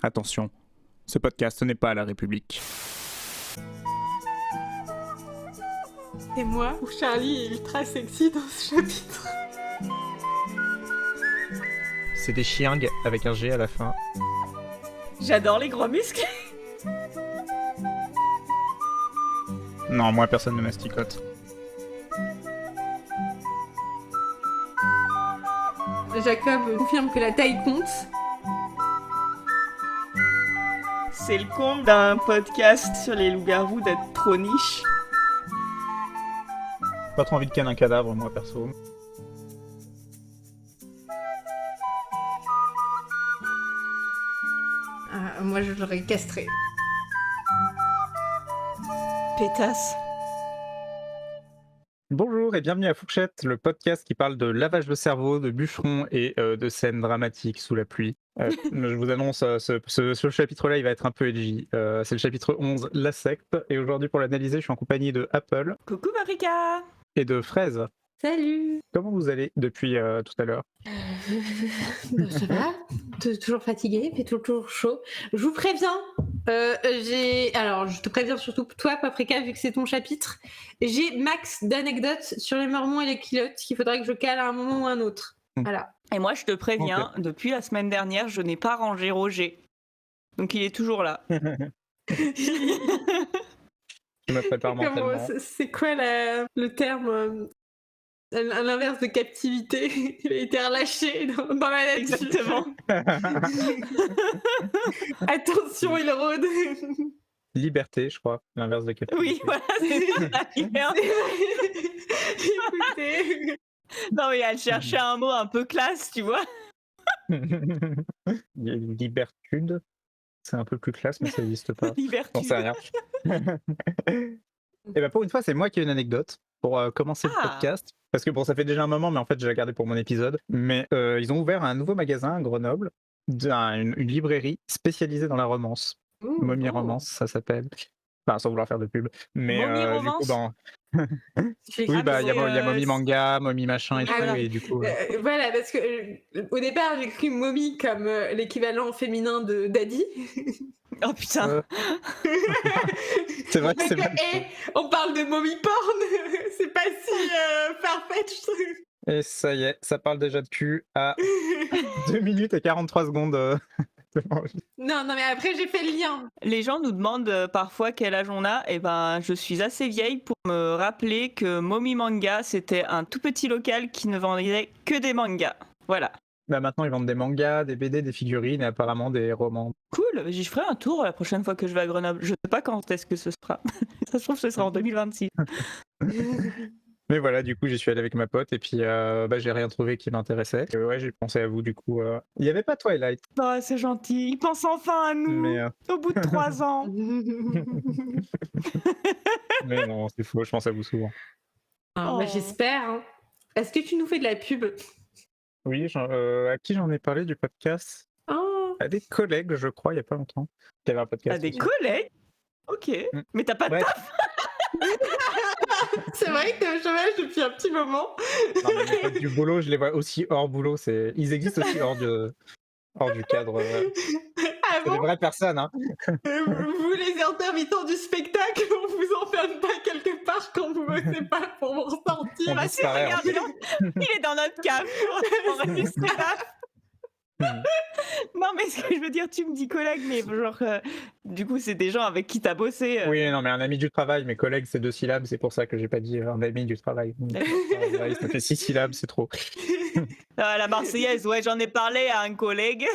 Attention, ce podcast n'est pas à la République. Et moi, où Charlie est ultra sexy dans ce chapitre. C'est des chiengs avec un G à la fin. J'adore les gros muscles. Non, moi personne ne masticote. Jacob confirme que la taille compte. C'est le comble d'un podcast sur les loups-garous d'être trop niche. Pas trop envie de canner un cadavre, moi perso. Moi, je l'aurais castré. Pétasse. Bonjour et bienvenue à Fourchette, le podcast qui parle de lavage de cerveau, de bûcherons et de scènes dramatiques sous la pluie. Je vous annonce, ce chapitre-là, il va être un peu edgy. C'est le chapitre 11, la secte. Et aujourd'hui, pour l'analyser, je suis en compagnie de Apple Coucou Paprika. et de Fraise. Salut. Comment vous allez depuis tout à l'heure? Ça va. Toujours fatiguée, fait toujours chaud. Je vous préviens. Alors, je te préviens surtout toi, Paprika, vu que c'est ton chapitre. J'ai max d'anecdotes sur les mormons et les culottes qu'il faudrait que je cale à un moment ou à un autre. Voilà. Et moi, je te préviens, Ok. depuis la semaine dernière, je n'ai pas rangé Roger. Donc il est toujours là. Je me prépare mentalement. C'est quoi le terme à l'inverse de captivité? Il a été relâché dans la nature. Exactement. Attention, il rôde. Liberté, je crois, l'inverse de captivité. Oui, voilà, c'est ça. Écoutez. Non, mais elle cherchait un mot un peu classe, tu vois. Libertude, c'est un peu plus classe, mais ça n'existe pas. Liberté. J'en sais rien. Et bah pour une fois, c'est moi qui ai une anecdote pour commencer le podcast. Parce que bon, ça fait déjà un moment, mais en fait, je l'ai gardé pour mon épisode. Mais ils ont ouvert un nouveau magasin à Grenoble, une librairie spécialisée dans la romance. Momie Romance, ça s'appelle. Enfin, sans vouloir faire de pub. Mais Momie du coup, Romance oui, bah il y a Momie c'est- Manga, Momie Machin et tout. voilà. Et du coup, Voilà, parce que au départ, j'ai écrit mommy comme l'équivalent féminin de daddy. Oh putain. c'est vrai que c'est Parce mal. que, on parle de mommy porn, c'est pas si farfetch. Et ça y est, ça parle déjà de cul à 2 minutes et 43 secondes. Non, mais après, j'ai fait le lien. Les gens nous demandent parfois quel âge on a. Et ben, je suis assez vieille pour me rappeler que Mommy Manga, c'était un tout petit local qui ne vendait que des mangas. Voilà. Bah maintenant, ils vendent des mangas, des BD, des figurines et apparemment des romans. Cool, j'y ferai un tour la prochaine fois que je vais à Grenoble. Je sais pas quand est-ce que ce sera. Ça se trouve, ce sera en 2026. Mais voilà, du coup, j'y suis allé avec ma pote et puis j'ai rien trouvé qui m'intéressait. Ouais, j'ai pensé à vous, du coup. Il n'y avait pas Twilight. Oh, c'est gentil. Il pense enfin à nous. Mais, Au bout de 3 ans. mais non, c'est faux, je pense à vous souvent. Bah, j'espère. Hein. Est-ce que tu nous fais de la pub? Oui, à qui j'en ai parlé du podcast? Oh. À des collègues, je crois, il n'y a pas longtemps. Il y avait un podcast. À des aussi. collègues. Ok. Mais t'as pas de Ouais. taf. C'est vrai que t'es au chômage depuis un petit moment. Non, mais mes potes du boulot, je les vois aussi hors boulot. Ils existent aussi hors du cadre. Ah C'est des bon? vraies personnes, hein. Vous, les intermittents du spectacle, on vous enferme pas quelque part quand vous bossez pas pour vous ressortir. On Bah, si, disparaît, en regarde, il est dans notre cave. On reste là. Non, mais ce que je veux dire, tu me dis collègue, mais genre, du coup, c'est des gens avec qui t'as bossé. Oui, non, mais un ami du travail, mes collègues, c'est 2 syllabes, c'est pour ça que j'ai pas dit un ami du travail. Ça fait 6 syllabes, c'est trop. La Marseillaise, ouais, j'en ai parlé à un collègue.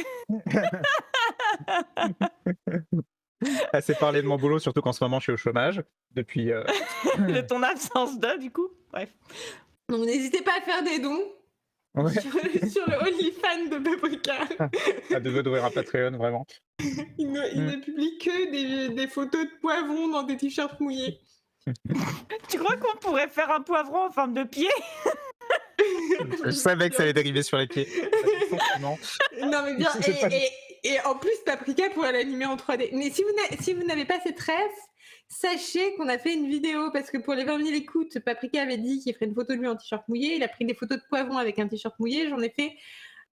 Assez parlé de mon boulot, surtout qu'en ce moment, je suis au chômage depuis. De ton absence de, du coup. Bref. Donc n'hésitez pas à faire des dons Ouais. sur le OnlyFans de Paprika. À deux d'ouvrir un Patreon, vraiment. Il ne publie que des photos de poivrons dans des t-shirts mouillés. Tu crois qu'on pourrait faire un poivron en forme de pied? Je savais que ça allait dériver sur les pieds. Non. Non mais bien, C'est pas- et en plus Paprika pourrait l'animer en 3D. Mais si vous n'avez pas cette ref, sachez qu'on a fait une vidéo, parce que pour les 20 000 écoutes, Paprika avait dit qu'il ferait une photo de lui en t-shirt mouillé, il a pris des photos de poivrons avec un t-shirt mouillé, j'en ai fait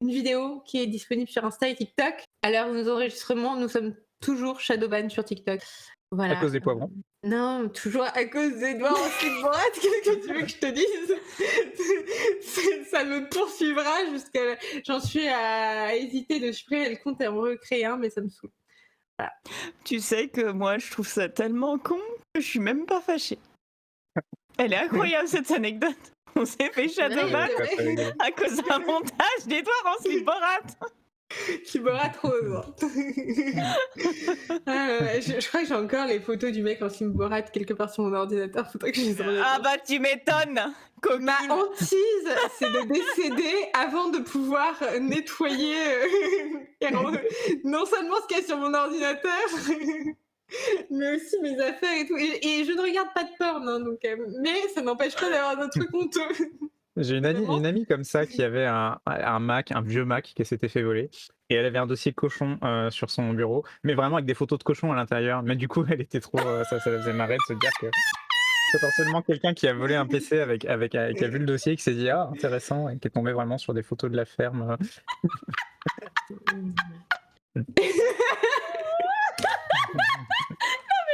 une vidéo qui est disponible sur Insta et TikTok. À l'heure où nous enregistrons, nous sommes toujours shadowban sur TikTok. Voilà. À cause des poivrons. Non, toujours à cause d'Edouard en slip Borat. Qu'est-ce que tu veux que je te dise? Ça me poursuivra jusqu'à. J'en suis à hésiter de supprimer le compte et en recréer un, mais ça me saoule. Voilà. Tu sais que moi, je trouve ça tellement con que je suis même pas fâchée. Elle est incroyable cette anecdote. On s'est fait shadowban à cause d'un montage d'Edouard en slip Borat. Tu m'auras trop. Je crois que j'ai encore les photos du mec en slip Borat quelque part sur mon ordinateur. Faudrait que je les enlève. Ah bah tu m'étonnes. Coquine. Ma hantise, c'est de décéder avant de pouvoir nettoyer non seulement ce qu'il y a sur mon ordinateur, mais aussi mes affaires et tout. Et je ne regarde pas de porn, hein, donc, mais ça n'empêche pas d'avoir d'autres comptes. J'ai une amie comme ça qui avait un Mac, un vieux Mac qui s'était fait voler. Et elle avait un dossier cochon sur son bureau, mais vraiment avec des photos de cochons à l'intérieur. Mais du coup, elle était trop. Ça la faisait marrer de se dire que potentiellement quelqu'un qui a volé un PC qui a vu le dossier, qui s'est dit ah, intéressant, et qui est tombé vraiment sur des photos de la ferme. Mais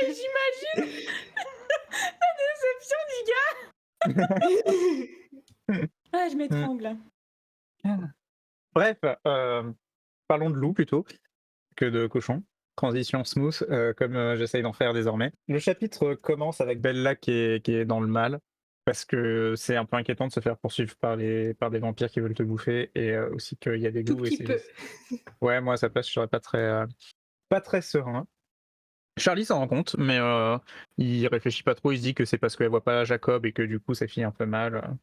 j'imagine la déception du gars. Ah, je m'étrangle. Bref, parlons de loup plutôt que de cochon. Transition smooth, comme j'essaye d'en faire désormais. Le chapitre commence avec Bella qui est dans le mal, parce que c'est un peu inquiétant de se faire poursuivre par des vampires qui veulent te bouffer, et aussi qu'il y a des Tout loups. petit peu. Ouais, moi à sa place, je serais pas très serein. Charlie s'en rend compte, mais il réfléchit pas trop, il se dit que c'est parce qu'elle voit pas Jacob et que du coup ça finit un peu mal.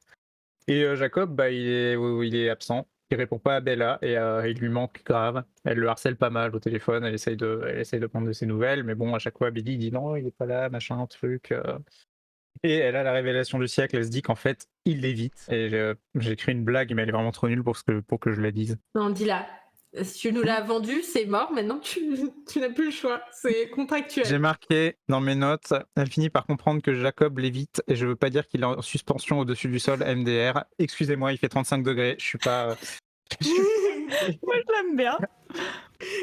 Et Jacob, bah, il est absent, il répond pas à Bella et il lui manque grave. Elle le harcèle pas mal au téléphone, elle essaye de prendre de ses nouvelles, mais bon, à chaque fois, Billy dit non, il est pas là, machin, truc. Et elle a la révélation du siècle, elle se dit qu'en fait, il l'évite. Et j'ai écrit une blague, mais elle est vraiment trop nulle pour que je la dise. Non, dis-la. Si tu nous l'as vendu, c'est mort. Maintenant, tu n'as plus le choix. C'est contractuel. J'ai marqué dans mes notes, elle finit par comprendre que Jacob l'évite, et je veux pas dire qu'il est en suspension au-dessus du sol, MDR. Excusez-moi, il fait 35 degrés, je suis pas... Moi, je l'aime bien.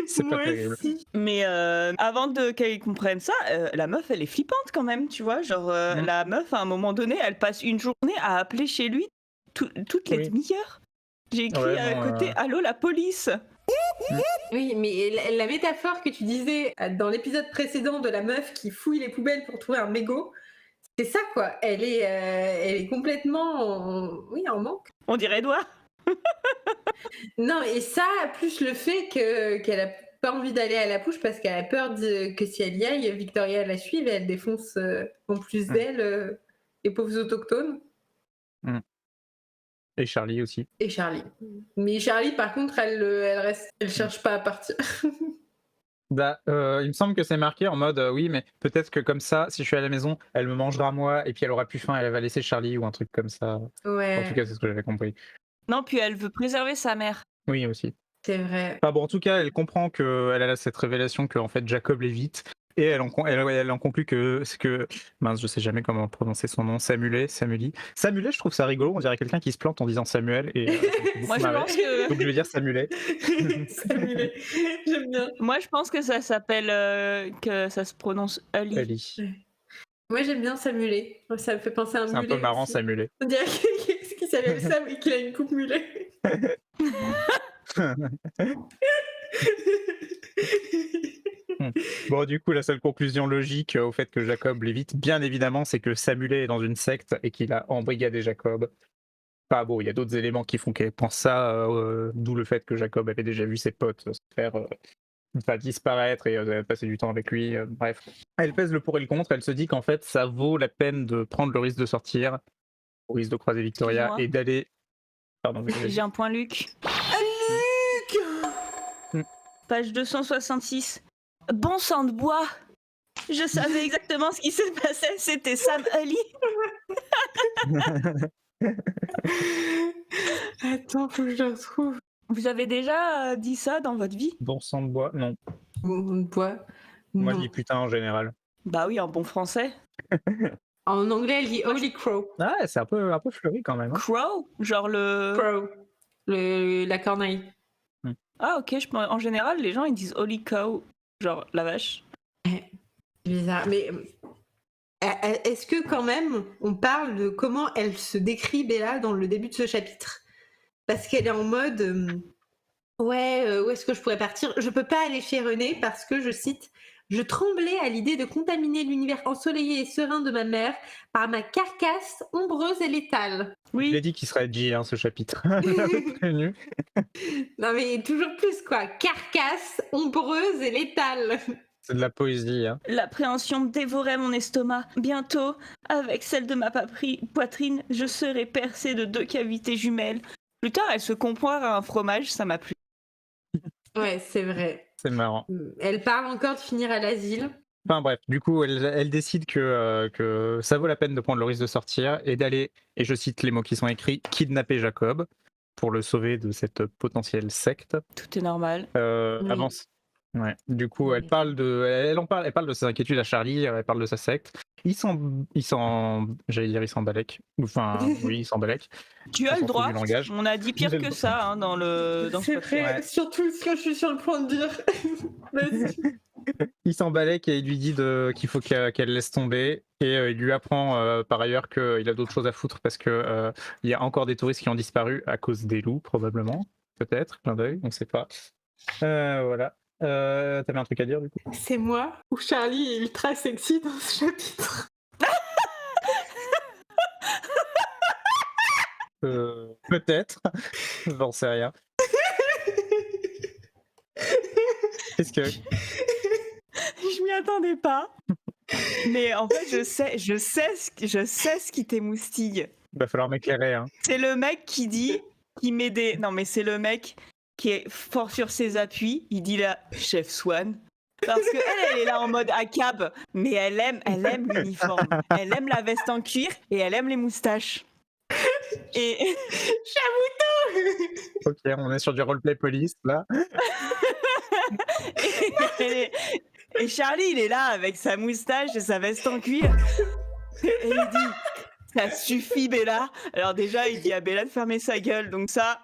C'est pas terrible. Aussi. Mais avant qu'elle comprenne ça, la meuf, elle est flippante quand même, tu vois. Genre, la meuf, à un moment donné, elle passe une journée à appeler chez lui toutes les demi-heures. J'ai écrit à côté « Allô, la police !» Oui, mais la métaphore que tu disais dans l'épisode précédent de la meuf qui fouille les poubelles pour trouver un mégot, c'est ça, quoi. Elle est complètement en manque. On dirait Edouard. Non, et ça, plus le fait qu'elle a pas envie d'aller à la pouche parce qu'elle a peur que si elle y aille, Victoria la suive et elle défonce en plus d'elle les pauvres autochtones. Et Charlie aussi. Et Charlie. Mais Charlie, par contre, elle cherche pas à partir. Bah, il me semble que c'est marqué en mode oui, mais peut-être que comme ça, si je suis à la maison, elle me mangera moi, et puis elle aura plus faim, elle va laisser Charlie ou un truc comme ça. Ouais. En tout cas, c'est ce que j'avais compris. Non, puis elle veut préserver sa mère. Oui, aussi. C'est vrai. Enfin, bon, en tout cas, elle comprend qu'elle a cette révélation que en fait Jacob l'évite, et elle en conclut que c'est que mince, je sais jamais comment prononcer son nom, Samuel, je trouve ça rigolo, on dirait quelqu'un qui se plante en disant Samuel, et moi je pense que donc je vais dire Samuel. Samuel, j'aime bien. Moi je pense que ça s'appelle que ça se prononce Ali. Moi j'aime bien Samuel. Ça me fait penser à un mulet. C'est un peu marrant aussi. Samuel. On dirait qu'il s'appelle Sam et qu'il a une coupe mulet. Bon, du coup, la seule conclusion logique au fait que Jacob l'évite, bien évidemment, c'est que Samuel est dans une secte et qu'il a embrigadé Jacob. Enfin bon, il y a d'autres éléments qui font qu'elle pense ça, d'où le fait que Jacob avait déjà vu ses potes se faire disparaître et passer du temps avec lui. Bref, elle pèse le pour et le contre. Elle se dit qu'en fait, ça vaut la peine de prendre le risque de sortir, au risque de croiser Victoria et d'aller. Pardon. J'ai un point, Luc. Luc Page 266. Bon sang de bois. Je savais exactement ce qui se passait. C'était Sam Ali. Attends, faut que je le retrouve. Vous avez déjà dit ça dans votre vie? Bon sang de bois, non. Bon bois. Moi, non. je dis putain en général. Bah oui, en bon français. En anglais, elle dit Holy Crow. Ah, c'est un peu fleuri quand même. Hein. Crow? Genre le... Crow. La corneille. Ah ok, en général, les gens ils disent holy cow, genre la vache. Bizarre, mais est-ce que quand même on parle de comment elle se décrit Bella dans le début de ce chapitre? Parce qu'elle est en mode ouais, où est-ce que je pourrais partir? Je peux pas aller chez René parce que, je cite, je tremblais à l'idée de contaminer l'univers ensoleillé et serein de ma mère par ma carcasse ombreuse et létale. Je l'ai Oui, dit qu'il serait edgy, ce chapitre. J'avais prévenu. Non mais toujours plus quoi, carcasse ombreuse et létale. C'est de la poésie. l'appréhension dévorait mon estomac. Bientôt, avec celle de ma poitrine, je serai percée de 2 cavités jumelles. Plus tard, elle se compare à un fromage, ça m'a plu. Ouais, c'est vrai. C'est marrant. Elle parle encore de finir à l'asile. Enfin bref, du coup, elle décide que ça vaut la peine de prendre le risque de sortir et d'aller, et je cite les mots qui sont écrits, kidnapper Jacob pour le sauver de cette potentielle secte. Tout est normal. Oui. Avance. Ouais. Du coup, Oui. elle parle de ses inquiétudes à Charlie, elle parle de sa secte. Il s'emballèque. Enfin, oui, il s'emballèque. Tu as On le s'en fout droit. du langage. On a dit pire J'ai le que droit. ça dans ce C'est podcast. vrai, Ouais. surtout ce que je suis sur le point de dire. Vas-y. Il s'emballèque et il lui dit qu'il faut qu'elle laisse tomber. Et il lui apprend par ailleurs qu'il a d'autres choses à foutre parce que il y a encore des touristes qui ont disparu à cause des loups, probablement. Peut-être, clin d'œil, on ne sait pas. Voilà. T'avais un truc à dire du coup? C'est moi ou Charlie est ultra sexy dans ce chapitre. Peut-être. J'en sais rien. Qu'est-ce que... Je m'y attendais pas. Mais en fait, je sais ce qui t'émoustille. Va falloir m'éclairer. C'est le mec qui met des... Non, mais c'est le mec qui est fort sur ses appuis. Il dit là, Chef Swan. Parce que elle est là en mode ACAB, mais elle aime l'uniforme. Elle aime la veste en cuir et elle aime les moustaches. Et Ok, on est sur du roleplay police là. et Charlie, il est là avec sa moustache et sa veste en cuir. Et il dit... Ça suffit, Bella. Alors déjà, il dit à Bella de fermer sa gueule. Donc ça,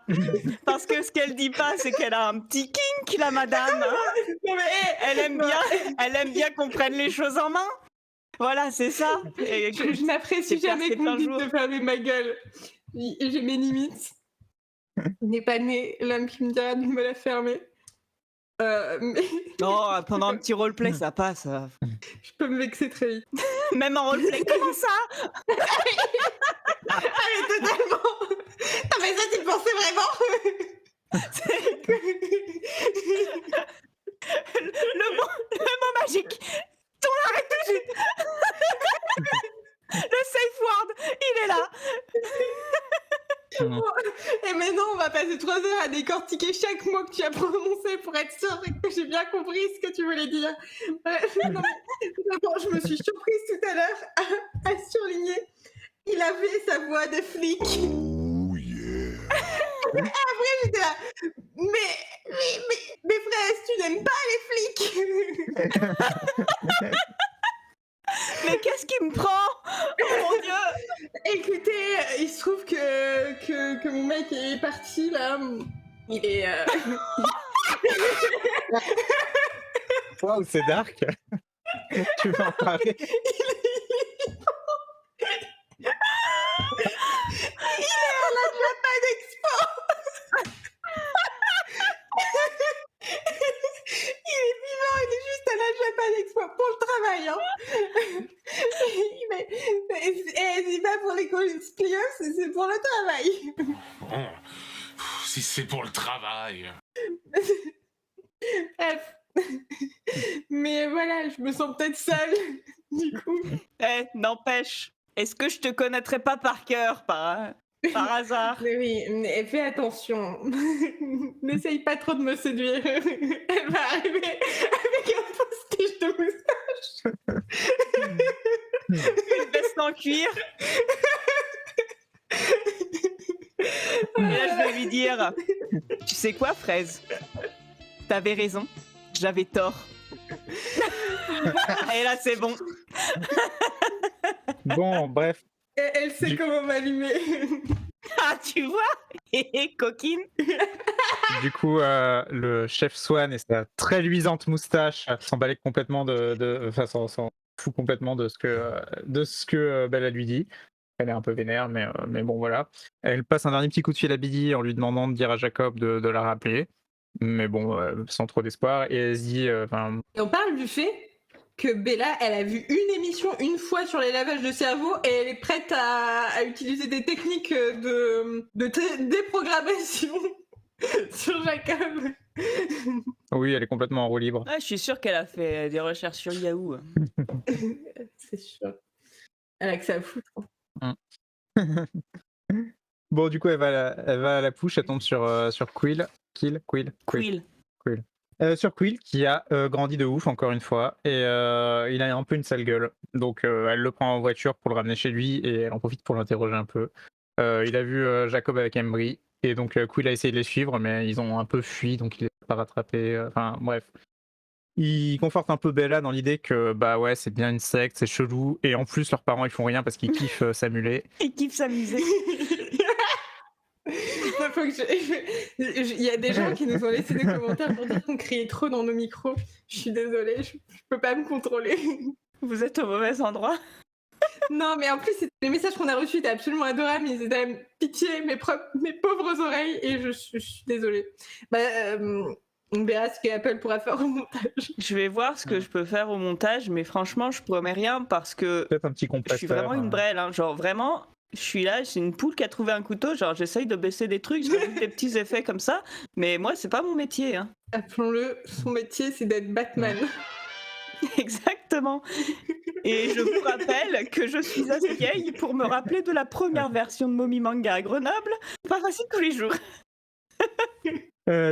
parce que ce qu'elle dit pas, c'est qu'elle a un petit kink, la madame. Non mais Elle aime bien qu'on prenne les choses en main. Voilà, c'est ça. Et je n'apprécie c'est jamais percé qu'on me plein dise jour. de fermer ma gueule. J'ai mes limites. Il n'est pas né l'homme qui me dira de me la fermer. Mais Non, pendant un petit roleplay, ça passe. je peux me vexer très vite. Même en roleplay, comment ça? Ah mais totalement. Non mais ça tu pensais vraiment? Le mot magique. On arrête tout de suite. Le safe word, il est là. Et maintenant on va passer 3 heures à décortiquer chaque mot que tu as prononcé pour être sûr que j'ai bien compris ce que tu voulais dire. Non, mais, d'abord, je me suis surprise tout à l'heure à surligner. Il avait sa voix de flic. Oh yeah. Après j'étais là. Mais frère, tu n'aimes pas les flics? Mais qu'est-ce qui me prend? Oh mon Dieu. Écoutez, il se trouve que mon mec est parti là. Il est. Waouh, c'est dark. Tu veux en parler? Il est à la Japan Expo. Il est vivant, il est juste à la Japan Expo pour le travail. Hein. Mais c'est pas pour les cosplayers, c'est pour le travail. Bon, si c'est pour le travail. Bref. Mais voilà, je me sens peut-être seule, du coup. N'empêche, est-ce que je te connaîtrais pas par cœur, par hasard? Mais oui, mais fais attention. N'essaye pas trop de me séduire. Elle va arriver avec un postiche de moustache. Une veste en cuir. Et là, je vais lui dire, tu sais quoi, Fraise? T'avais raison, j'avais tort. Et là, c'est bon. Bon, bref. Elle sait comment m'allumer. Ah, tu vois? Coquine. Du coup, le chef Swan et sa très luisante moustache s'emballent complètement enfin, s'en fout complètement de ce que Bella lui dit. Elle est un peu vénère, mais bon, voilà. Elle passe un dernier petit coup de fil à Billy en lui demandant de dire à Jacob de la rappeler. Mais bon, sans trop d'espoir. Et elle se dit... Et on parle du fait que Bella, elle a vu une émission une fois sur les lavages de cerveau et elle est prête à utiliser des techniques de déprogrammation sur Jacob. Oui, elle est complètement en roue libre. Ouais, je suis sûre qu'elle a fait des recherches sur Yahoo. C'est sûr. Elle a que ça à foutre. Bon, du coup, elle va à la push, elle tombe sur Quill. Quill. Sur Quill, qui a grandi de ouf, encore une fois, et il a un peu une sale gueule. Donc, elle le prend en voiture pour le ramener chez lui, et elle en profite pour l'interroger un peu. Il a vu Jacob avec Embry, et donc Quill a essayé de les suivre, mais ils ont un peu fui, donc il les a pas rattrapés. Enfin, bref. Il conforte un peu Bella dans l'idée que, bah ouais, c'est bien une secte, c'est chelou, et en plus, leurs parents, ils font rien parce qu'ils kiffent s'amuler. Ils kiffent s'amuser. Il y a des gens qui nous ont laissé des commentaires pour dire qu'on criait trop dans nos micros. Je suis désolée, je peux pas me contrôler. Vous êtes au mauvais endroit. Non, mais en plus, les messages qu'on a reçus étaient absolument adorables. Ils étaient pitié, mes pauvres oreilles, et je suis désolée. On verra ce qu'Apple pourra faire au montage. Je vais voir ce que je peux faire au montage, mais franchement, je promets rien parce que Peut-être un petit je compresseur. suis vraiment une brêle. Hein. Genre, vraiment, je suis là, c'est une poule qui a trouvé un couteau. Genre, j'essaye de baisser des trucs, j'ai des petits effets comme ça, mais moi, c'est pas mon métier. Hein. Appelons-le, son métier, c'est d'être Batman. Exactement. Et je vous rappelle que je suis assez vieille pour me rappeler de la première version de Momi Manga à Grenoble. Pas facile tous les jours.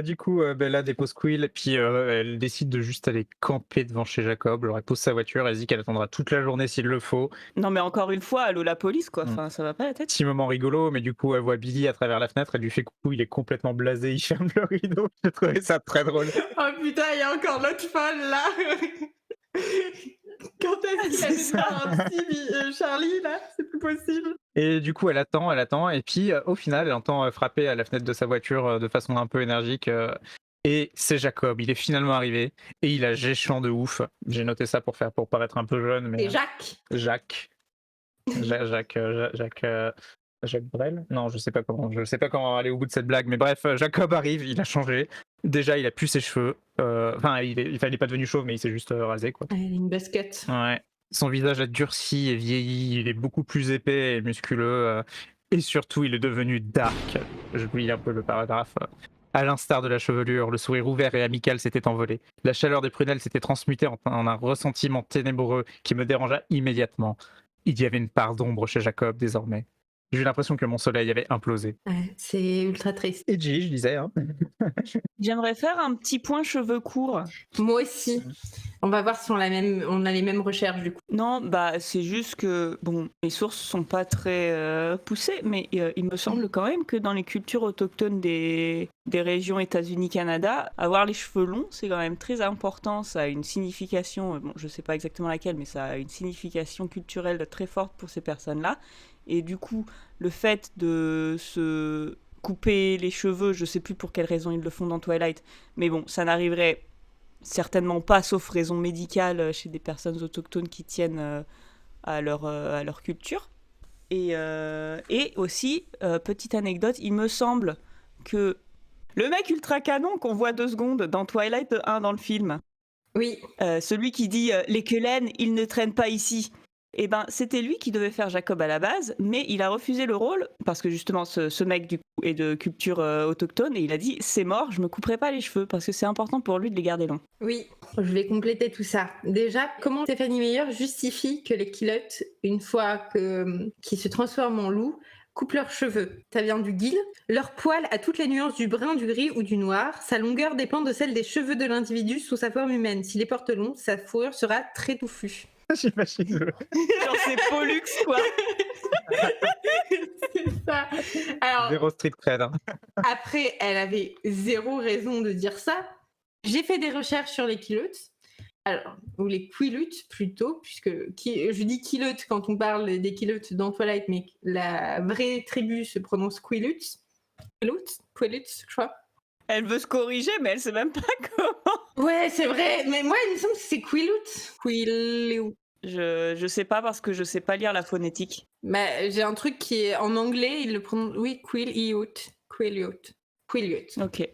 Du coup, Bella dépose Quill, puis elle décide de juste aller camper devant chez Jacob. Alors, elle pose sa voiture, elle dit qu'elle attendra toute la journée s'il le faut. Non, mais encore une fois, allô la police, quoi. Enfin, ça va pas la tête. Petit moment rigolo, mais du coup, elle voit Billy à travers la fenêtre, elle lui fait coucou, il est complètement blasé, il ferme le rideau. J'ai trouvé ça très drôle. Oh putain, il y a encore l'autre folle là. Quand est-ce qu'il a un petit Charlie là? C'est plus possible. Et du coup, elle attend, et puis au final, elle entend frapper à la fenêtre de sa voiture de façon un peu énergique. Et c'est Jacob, il est finalement arrivé, et il a géchant de ouf. J'ai noté ça pour paraître un peu jeune, mais... Et Jacques. Jacques Brel? Non, je sais pas comment aller au bout de cette blague, mais bref, Jacob arrive, il a changé. Déjà, il a plus ses cheveux. Enfin, il est pas devenu chauve, mais il s'est juste rasé, quoi. Il a une basket. Ouais. Son visage a durci et vieilli, il est beaucoup plus épais et musculeux. Et surtout, il est devenu dark. Je lis un peu le paragraphe. À l'instar de la chevelure, le sourire ouvert et amical s'était envolé. La chaleur des prunelles s'était transmutée en un ressentiment ténébreux qui me dérangea immédiatement. Il y avait une part d'ombre chez Jacob désormais. J'ai eu l'impression que mon soleil avait implosé. Ouais, c'est ultra triste. Et G, je disais. Hein. J'aimerais faire un petit point cheveux courts. Moi aussi. On va voir si on a les mêmes recherches du coup. Non, bah c'est juste que bon, les sources sont pas très poussées, mais il me semble quand même que dans les cultures autochtones des régions États-Unis-Canada, avoir les cheveux longs, c'est quand même très important. Ça a une signification, bon, je sais pas exactement laquelle, mais ça a une signification culturelle très forte pour ces personnes-là. Et du coup, le fait de se couper les cheveux, je sais plus pour quelle raison ils le font dans Twilight, mais bon, ça n'arriverait certainement pas, sauf raison médicale, chez des personnes autochtones qui tiennent à leur culture. Et aussi, petite anecdote, il me semble que le mec ultra canon qu'on voit 2 secondes dans Twilight 1 dans le film, oui, celui qui dit « Les Kellen, ils ne traînent pas ici », eh ben, c'était lui qui devait faire Jacob à la base, mais il a refusé le rôle parce que justement ce mec du coup est de culture autochtone et il a dit c'est mort, je me couperai pas les cheveux parce que c'est important pour lui de les garder longs. Oui, je vais compléter tout ça. Déjà, comment Stéphanie Meyer justifie que les Kilotes, une fois qu'ils se transforment en loups, coupent leurs cheveux? Ça vient du Gil. Leur poil a toutes les nuances du brun, du gris ou du noir. Sa longueur dépend de celle des cheveux de l'individu sous sa forme humaine. S'il les porte longs, sa fourrure sera très touffue. J'imagine. Genre c'est Pollux quoi. C'est ça. Alors, Zéro street cred. Hein. Après, elle avait zéro raison de dire ça. J'ai fait des recherches sur les Kilotes. Alors, ou les Quileutes plutôt, puisque je dis Kilotes quand on parle des Kilotes dans Twilight, mais la vraie tribu se prononce Quileutes, je crois. Elle veut se corriger, mais elle sait même pas comment. Ouais, c'est vrai. Mais moi, il me semble que c'est Quilout. Quilout. Je sais pas parce que je sais pas lire la phonétique. Bah, j'ai un truc qui est en anglais, il le prononce. Oui, Quilout. Quilout. Ok.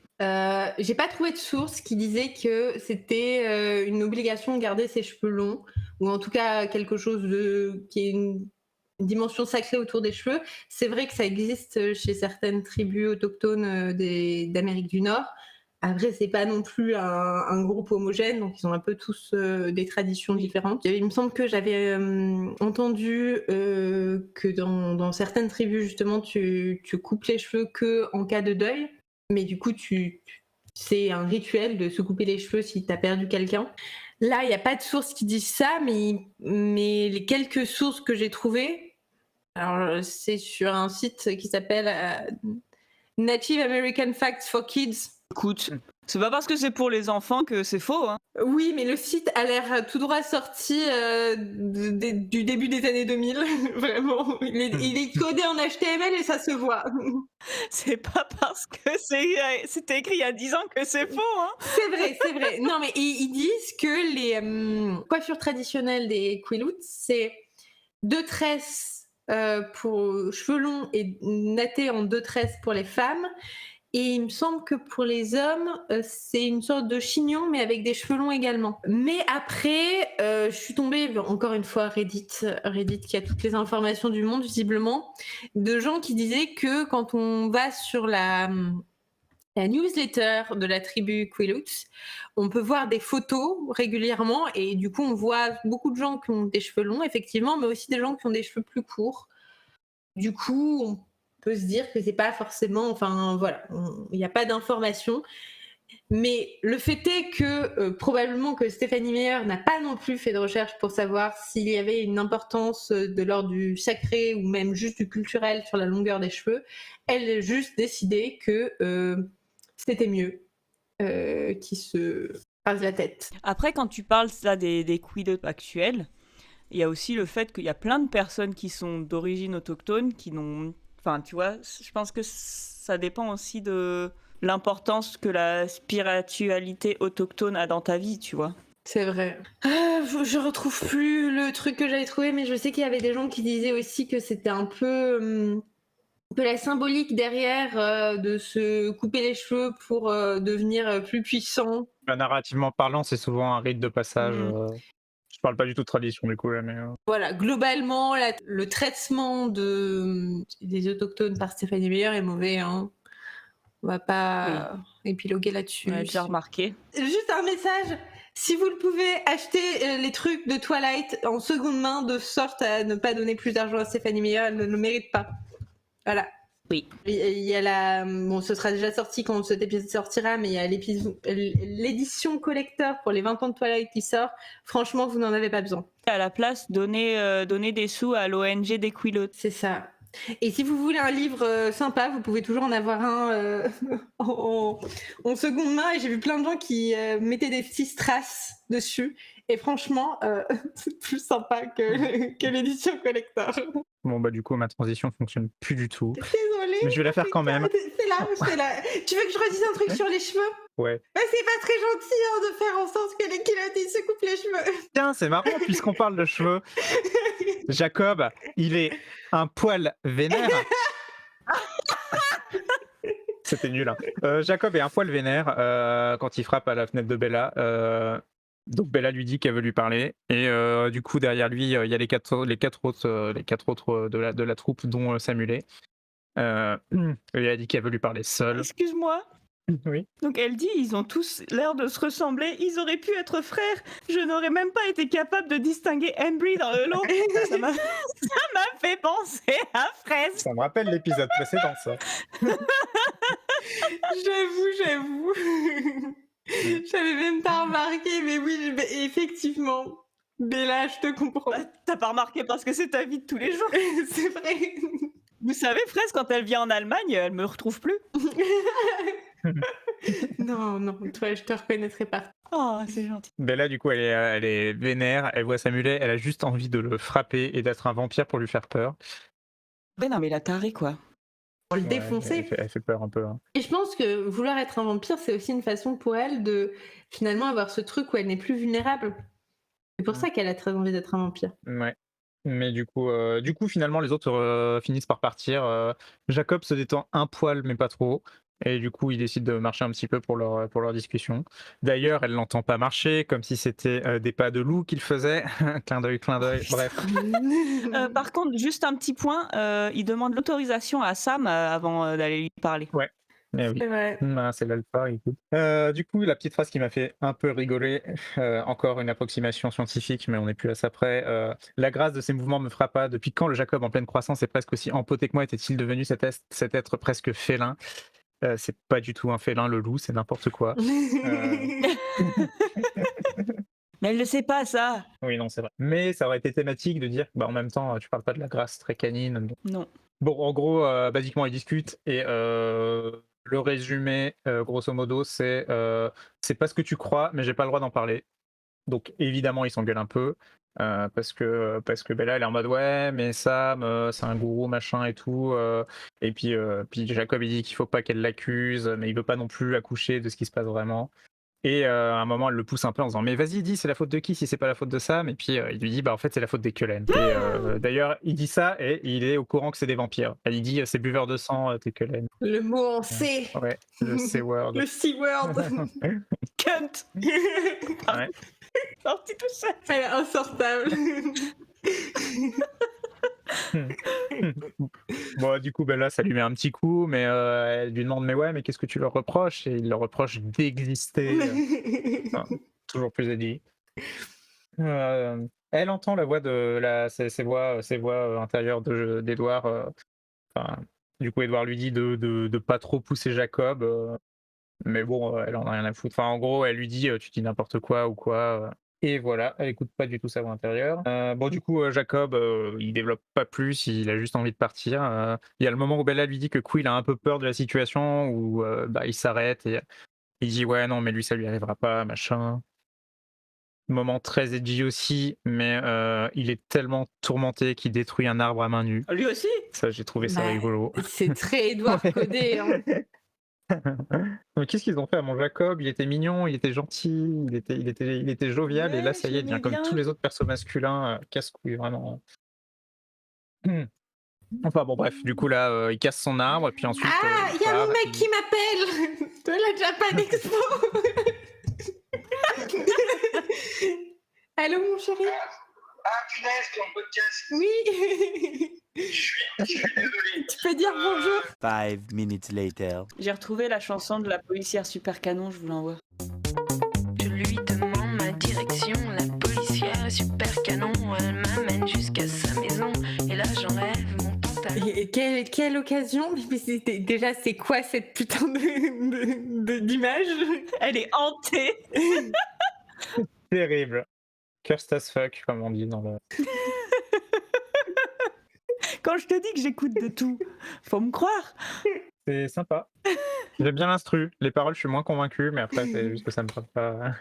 J'ai pas trouvé de source qui disait que c'était une obligation de garder ses cheveux longs, ou en tout cas quelque chose qui est une dimension sacrée autour des cheveux. C'est vrai que ça existe chez certaines tribus autochtones d'Amérique du Nord. Après, c'est pas non plus un groupe homogène, donc ils ont un peu tous des traditions différentes. Il me semble que j'avais entendu que dans certaines tribus, justement, tu coupes les cheveux que en cas de deuil, mais du coup, c'est un rituel de se couper les cheveux si tu as perdu quelqu'un. Là, il n'y a pas de source qui dit ça, mais les quelques sources que j'ai trouvées, alors c'est sur un site qui s'appelle Native American Facts for Kids. Écoute, c'est pas parce que c'est pour les enfants que c'est faux, hein. Oui, mais le site a l'air tout droit sorti du début des années 2000. Vraiment, il est codé en HTML et ça se voit. C'est pas parce que c'était écrit il y a 10 ans que c'est faux, hein. C'est vrai. Non, mais ils disent que les coiffures traditionnelles des Quilout, c'est 2 tresses pour cheveux longs et nattés en 2 tresses pour les femmes. Et il me semble que pour les hommes, c'est une sorte de chignon, mais avec des cheveux longs également. Mais après, je suis tombée, encore une fois, Reddit qui a toutes les informations du monde, visiblement, de gens qui disaient que quand on va sur la newsletter de la tribu Quilout, on peut voir des photos régulièrement, et du coup, on voit beaucoup de gens qui ont des cheveux longs, effectivement, mais aussi des gens qui ont des cheveux plus courts. Du coup, on peut se dire que c'est pas forcément, enfin voilà, il n'y a pas d'informations. Mais le fait est que probablement que Stephanie Meyer n'a pas non plus fait de recherche pour savoir s'il y avait une importance de l'ordre du sacré ou même juste du culturel sur la longueur des cheveux. Elle a juste décidé que c'était mieux qu'il se rase la tête. Après, quand tu parles ça des Quilout actuels, il y a aussi le fait qu'il y a plein de personnes qui sont d'origine autochtone qui n'ont... Enfin, tu vois, je pense que ça dépend aussi de l'importance que la spiritualité autochtone a dans ta vie, tu vois. C'est vrai. Je retrouve plus le truc que j'avais trouvé, mais je sais qu'il y avait des gens qui disaient aussi que c'était un peu de la symbolique derrière de se couper les cheveux pour devenir plus puissant. Narrativement parlant, c'est souvent un rite de passage. Je parle pas du tout de tradition du coup là, mais Voilà, globalement, le traitement des autochtones par Stéphanie Meyer est mauvais, hein. On va pas épiloguer là-dessus. On a bien remarqué. Juste un message, si vous le pouvez, achetez les trucs de Twilight en seconde main de sorte à ne pas donner plus d'argent à Stéphanie Meyer, elle ne le mérite pas. Voilà. Oui. Il y a bon, ce sera déjà sorti quand cet épisode sortira, mais il y a l'édition collector pour les 20 ans de Twilight qui sort. Franchement, vous n'en avez pas besoin. À la place, donner des sous à l'ONG des Quilout. C'est ça. Et si vous voulez un livre sympa, vous pouvez toujours en avoir un en seconde main. Et j'ai vu plein de gens qui mettaient des petits strass dessus. Et franchement, c'est plus sympa que l'édition collector. bon bah du coup ma transition fonctionne plus du tout. Désolée. Mais je vais la faire quand même. C'est là. Tu veux que je redise un truc sur les cheveux? Ouais. Bah, c'est pas très gentil de faire en sorte que les Quilotis se coupent les cheveux. Tiens, c'est marrant puisqu'on parle de cheveux. Jacob, il est un poil vénère. C'était nul. Hein. Jacob est un poil vénère quand il frappe à la fenêtre de Bella. Donc Bella lui dit qu'elle veut lui parler et du coup derrière lui il y a les quatre autres de la troupe dont Samuel. Et elle a dit qu'elle veut lui parler seule. Excuse-moi. Oui. Donc elle dit, ils ont tous l'air de se ressembler, ils auraient pu être frères, je n'aurais même pas été capable de distinguer Embry dans le lot. Ça m'a fait penser à Fraise. Ça me rappelle l'épisode précédent ça. J'avoue. J'avais même pas remarqué, mais oui, effectivement. Bella, je te comprends. Bah, t'as pas remarqué parce que c'est ta vie de tous les jours. C'est vrai. Vous savez, Fraise, quand elle vient en Allemagne, elle me retrouve plus. Non, toi, je te reconnaîtrai pas. Oh, c'est gentil. Bella, du coup, elle est vénère, elle voit Samuel, elle a juste envie de le frapper et d'être un vampire pour lui faire peur. Ouais, non, mais la tarée, quoi. pour le Ouais, défoncer. elle fait peur un peu. Hein. Et je pense que vouloir être un vampire, c'est aussi une façon pour elle de finalement avoir ce truc où elle n'est plus vulnérable. C'est pour ça qu'elle a très envie d'être un vampire. Ouais. Mais du coup, finalement, les autres finissent par partir. Jacob se détend un poil, mais pas trop. Et du coup, ils décident de marcher un petit peu pour leur discussion. D'ailleurs, elle l'entend pas marcher, comme si c'était des pas de loup qu'il faisait. Clin d'œil, bref. Par contre, juste un petit point, il demande l'autorisation à Sam avant d'aller lui parler. Ouais. Eh oui. C'est vrai. C'est l'alpha, écoute. Du coup, la petite phrase qui m'a fait un peu rigoler, encore une approximation scientifique, mais on n'est plus à ça près. La grâce de ces mouvements me frappa. Depuis quand le Jacob en pleine croissance est presque aussi empoté que moi était-il devenu cet être presque félin? C'est pas du tout un félin, le loup, c'est n'importe quoi. Mais elle le sait pas, ça. Oui, non, c'est vrai. Mais ça aurait été thématique de dire, bah, en même temps, tu parles pas de la grâce très canine. Donc... Non. Bon, en gros, basiquement, ils discutent et le résumé, grosso modo, c'est pas ce que tu crois, mais j'ai pas le droit d'en parler. Donc évidemment, ils s'engueulent un peu parce que ben là, elle est en mode ouais, mais Sam, c'est un gourou machin et tout. Et puis Jacob il dit qu'il faut pas qu'elle l'accuse, mais il veut pas non plus accoucher de ce qui se passe vraiment. Et à un moment, elle le pousse un peu en disant mais vas-y, dis, c'est la faute de qui si c'est pas la faute de Sam? Et puis il lui dit bah en fait c'est la faute des Cullen. Et d'ailleurs, il dit ça et il est au courant que c'est des vampires. Elle lui dit c'est buveur de sang, tes Cullen. Le mot en C. Ouais, le C-word. Le C-word. Cunt. Ouais. Sorti tout seul. Elle est insortable. Bon, du coup, ben là, ça lui met un petit coup, mais elle lui demande mais ouais, mais qu'est-ce que tu leur reproches? Et il leur reproche d'exister. Toujours plus édit. Elle entend la voix de ses voix intérieures d'Edouard. Du coup, Edouard lui dit de pas trop pousser Jacob, mais bon, elle en a rien à foutre. Enfin, en gros, elle lui dit tu dis n'importe quoi ou quoi. Et voilà, elle écoute pas du tout sa voix intérieure. Bon, du coup, Jacob, il développe pas plus, il a juste envie de partir. Il y a le moment où Bella lui dit que Quill a un peu peur de la situation, où il s'arrête et il dit ouais, non, mais lui, ça lui arrivera pas, machin. Moment très edgy aussi, mais il est tellement tourmenté qu'il détruit un arbre à main nue. Lui aussi. Ça, j'ai trouvé ça rigolo. C'est très Edouard codé. Hein. Mais qu'est-ce qu'ils ont fait à mon Jacob? Il était mignon, il était gentil, il était jovial, Ouais, et là, ça y est, il devient j'aimais comme bien. tous les autres persos masculins, casse-couille, vraiment. Enfin bon, bref, du coup, là, il casse son arbre, et puis ensuite. Ah, il y a mon mec qui m'appelle de la Japan Expo. Allô, mon chéri? Ah, punaise, t'es en podcast. Oui. Je suis désolé. Tu peux dire bonjour? 5 minutes later. J'ai retrouvé la chanson de la policière super canon, je vous l'envoie. Je lui demande ma direction, la policière est super canon, elle m'amène jusqu'à sa maison, et là j'enlève mon pantalon. Et quelle occasion? Mais déjà, c'est quoi cette putain d'image? Elle est hantée. Terrible. Cursed as fuck, comme on dit dans le. Quand je te dis que j'écoute de tout, faut me croire. C'est sympa. J'aime bien l'instru. Les paroles, je suis moins convaincu, mais après, c'est juste que ça me parle pas.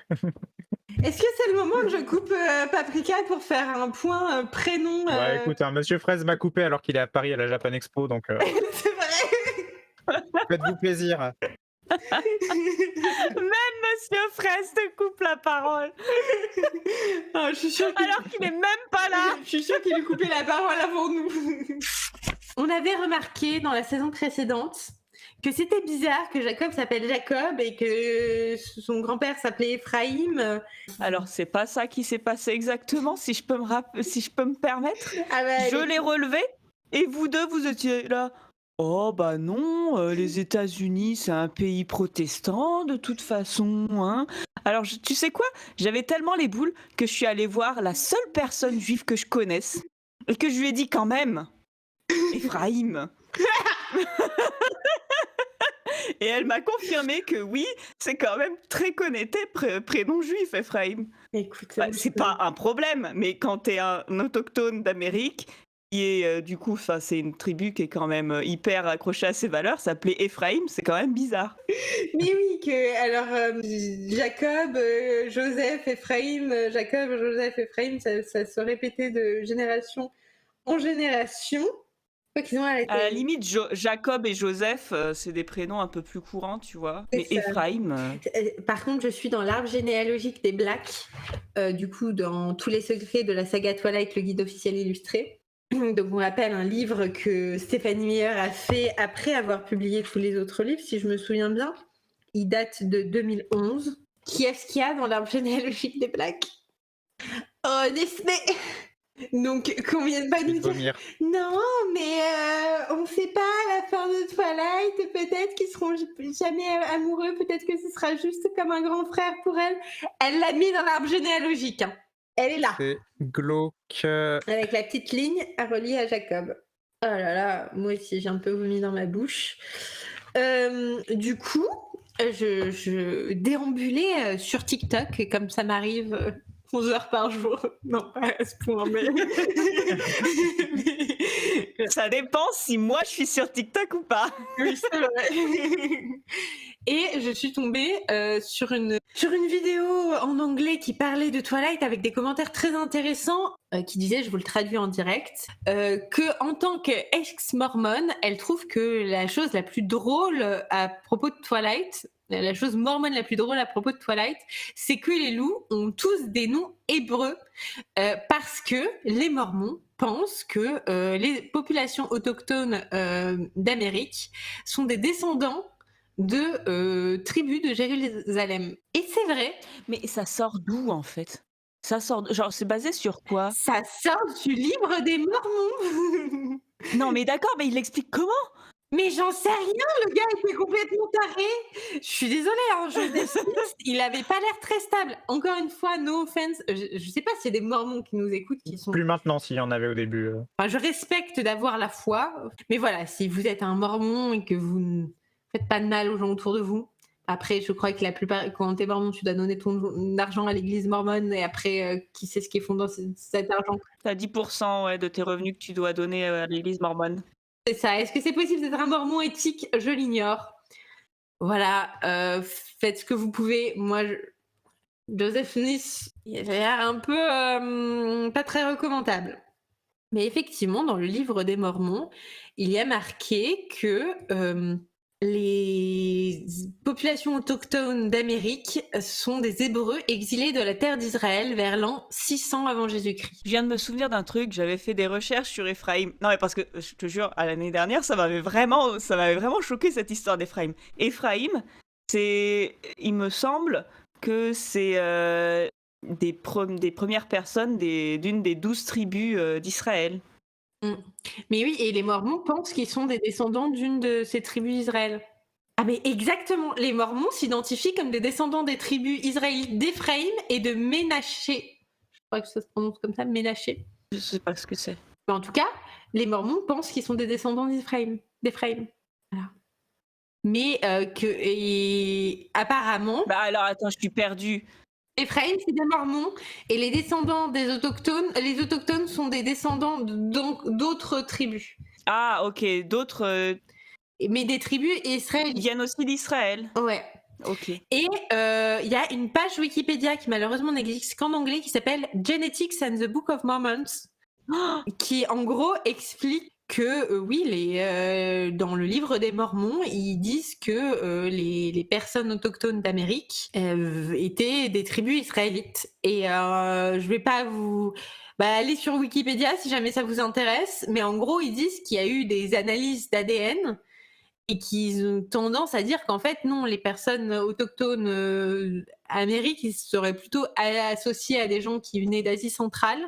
Est-ce que c'est le moment que je coupe Paprika pour faire un point prénom Ouais, écoute, Monsieur Fraise m'a coupé alors qu'il est à Paris à la Japan Expo, donc C'est vrai. faites-vous plaisir. Même Monsieur Fraise te coupe la parole. Oh, je suis sûre Alors qu'il est même pas là. Je suis sûre qu'il lui coupait la parole avant nous. On avait remarqué dans la saison précédente que c'était bizarre que Jacob s'appelle Jacob et que son grand-père s'appelait Ephraim. Alors c'est pas ça qui s'est passé exactement, si je peux me permettre. Ah bah, Je l'ai relevé et vous deux vous étiez là. Oh bah non, les États-Unis c'est un pays protestant de toute façon, hein. Alors tu sais quoi, j'avais tellement les boules que je suis allée voir la seule personne juive que je connaisse et que je lui ai dit quand même, Ephraim. Et elle m'a confirmé que oui, c'est quand même très connoté prénom juif, Ephraim. Écoute, Bah, c'est pas un problème, mais quand t'es un autochtone d'Amérique, qui est du coup, c'est une tribu qui est quand même hyper accrochée à ses valeurs, s'appeler Ephraim, c'est quand même bizarre. Mais oui, Jacob, Joseph, Ephraim, Jacob, Joseph, Ephraim, ça se répétait de génération en génération. Quoi qu'ils ont arrêté. À la limite, Jacob et Joseph, c'est des prénoms un peu plus courants, tu vois. C'est Mais ça. Ephraim, Par contre, je suis dans l'arbre généalogique des Blacks, du coup, dans tous les secrets de la saga Twilight, le guide officiel illustré. Donc, on rappelle un livre que Stéphanie Meyer a fait après avoir publié tous les autres livres, si je me souviens bien. Il date de 2011. Qui est-ce qu'il y a dans l'arbre généalogique des Blacks? Oh, Disney. Donc, combien de pas nous dire Vomir. non, mais on sait pas à la fin de Twilight, peut-être qu'ils seront jamais amoureux, peut-être que ce sera juste comme un grand frère pour elle. Elle l'a mis dans l'arbre généalogique. Hein. Elle est là. C'est glauque. Avec la petite ligne à relier à Jacob. Oh là là, moi aussi j'ai un peu vomi dans ma bouche. Du coup, je déambulais sur TikTok, comme ça m'arrive 11 heures par jour. Non, pas à ce point, mais... ça dépend si moi je suis sur TikTok ou pas. Oui, c'est vrai. Et je suis tombée sur une vidéo en anglais qui parlait de Twilight avec des commentaires très intéressants qui disaient, je vous le traduis en direct, que en tant qu'ex-mormone, elle trouve que la chose la plus drôle à propos de Twilight, la chose mormone la plus drôle à propos de Twilight, c'est que les loups ont tous des noms hébreux parce que les Mormons pensent que les populations autochtones d'Amérique sont des descendants de tribus de Jérusalem. Et c'est vrai. Mais ça sort d'où en fait? Ça sort, genre c'est basé sur quoi? Ça sort du livre des Mormons. Non mais d'accord, mais il l'explique comment? Mais j'en sais rien, le gars était complètement taré. Je suis désolée, hein, Joseph Smith, il avait pas l'air très stable. Encore une fois, no offense, je sais pas s'il y a des Mormons qui nous écoutent qui sont... Plus maintenant s'il y en avait au début. Enfin, je respecte d'avoir la foi, mais voilà, si vous êtes un Mormon et que vous ne faites pas de mal aux gens autour de vous, après, je crois que la plupart, quand t'es Mormon, tu dois donner ton argent à l'église mormone et après, qui sait ce qu'ils font dans cet argent? T'as 10% ouais, de tes revenus que tu dois donner à l'église mormone. C'est ça. Est-ce que c'est possible d'être un Mormon éthique? Je l'ignore. Voilà, faites ce que vous pouvez. Moi, Joseph Smith, il a l'air un peu pas très recommandable. Mais effectivement, dans le livre des Mormons, il y a marqué que les populations autochtones d'Amérique sont des Hébreux exilés de la terre d'Israël vers l'an 600 avant Jésus-Christ. Je viens de me souvenir d'un truc, j'avais fait des recherches sur Ephraim. Non mais parce que, je te jure, à l'année dernière, ça m'avait vraiment choqué cette histoire d'Ephraim. Ephraim, il me semble que c'est des premières personnes d'une des 12 tribus d'Israël. Mais oui, et les Mormons pensent qu'ils sont des descendants d'une de ces tribus d'Israël. Ah mais exactement, les Mormons s'identifient comme des descendants des tribus israélites d'Éphraïm et de Ménaché. Je crois que ça se prononce comme ça, Ménaché. Je sais pas ce que c'est. Mais en tout cas, les Mormons pensent qu'ils sont des descendants d'Éphraïm. Voilà. Mais apparemment... Bah alors attends, je suis perdue. Éphraïm, c'est des Mormons, et les descendants des autochtones, les autochtones sont des descendants d'autres tribus. Ah, ok, d'autres... Mais des tribus israéliennes. Ils viennent aussi d'Israël. Ouais. Ok. Et il y a une page Wikipédia qui malheureusement n'existe qu'en anglais qui s'appelle Genetics and the Book of Mormons, qui en gros explique que oui, dans le livre des Mormons, ils disent que les personnes autochtones d'Amérique étaient des tribus israélites. Et je vais pas vous... allez sur Wikipédia si jamais ça vous intéresse, mais en gros, ils disent qu'il y a eu des analyses d'ADN et qu'ils ont tendance à dire qu'en fait, non, les personnes autochtones d'Amérique, ils seraient plutôt associés à des gens qui venaient d'Asie centrale.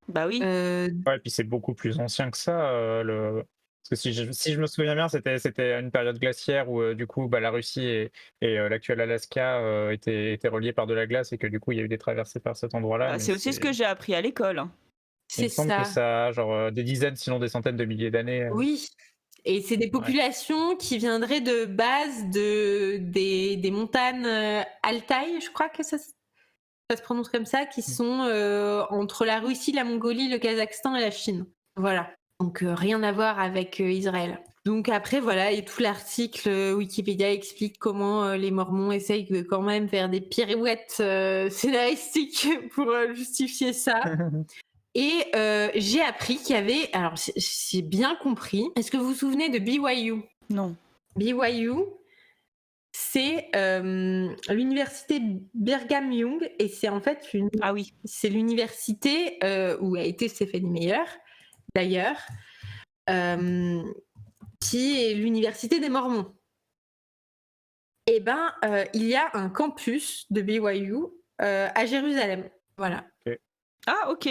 Bah oui. Ouais, et puis c'est beaucoup plus ancien que ça. Parce que si je me souviens bien, c'était une période glaciaire où du coup la Russie et l'actuel Alaska étaient reliés par de la glace et que du coup il y a eu des traversées par cet endroit-là. Bah, c'est aussi ce que j'ai appris à l'école. Hein. Il me semble que ça a genre des dizaines, sinon des centaines de milliers d'années. Oui. Et c'est des populations qui viendraient de base des montagnes Altaï, je crois que ça se prononce comme ça, qui sont entre la Russie, la Mongolie, le Kazakhstan et la Chine. Voilà. Donc rien à voir avec Israël. Donc après, voilà, et tout l'article Wikipédia explique comment les Mormons essayent de quand même faire des pirouettes scénaristiques pour justifier ça. Et j'ai appris qu'il y avait, alors j'ai bien compris, est-ce que vous vous souvenez de BYU? Non. BYU, c'est l'université Brigham Young, et c'est en fait Ah oui. c'est l'université où a été Stephenie Meyer, d'ailleurs, qui est l'université des Mormons. Et ben, il y a un campus de BYU à Jérusalem. Voilà. Ah, ok.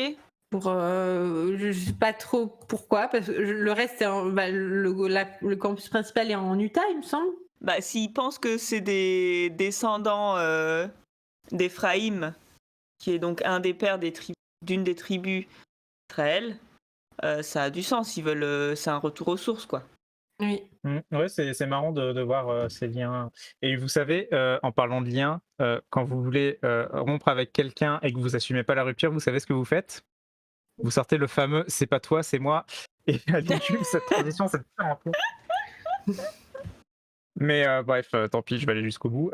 Je sais pas trop pourquoi, parce que le reste, c'est le campus principal est en Utah, il me semble. Bah, s'ils pensent que c'est des descendants d'Éphraïm, qui est donc un des pères d'une des tribus d'Israël, ça a du sens. Ils veulent, c'est un retour aux sources, quoi. Oui. Ouais, c'est marrant de voir ces liens. Et vous savez, en parlant de liens, quand vous voulez rompre avec quelqu'un et que vous assumez pas la rupture, vous savez ce que vous faites? Vous sortez le fameux "c'est pas toi, c'est moi", et à YouTube, cette transition, c'est un peu. Mais bref, tant pis, je vais aller jusqu'au bout.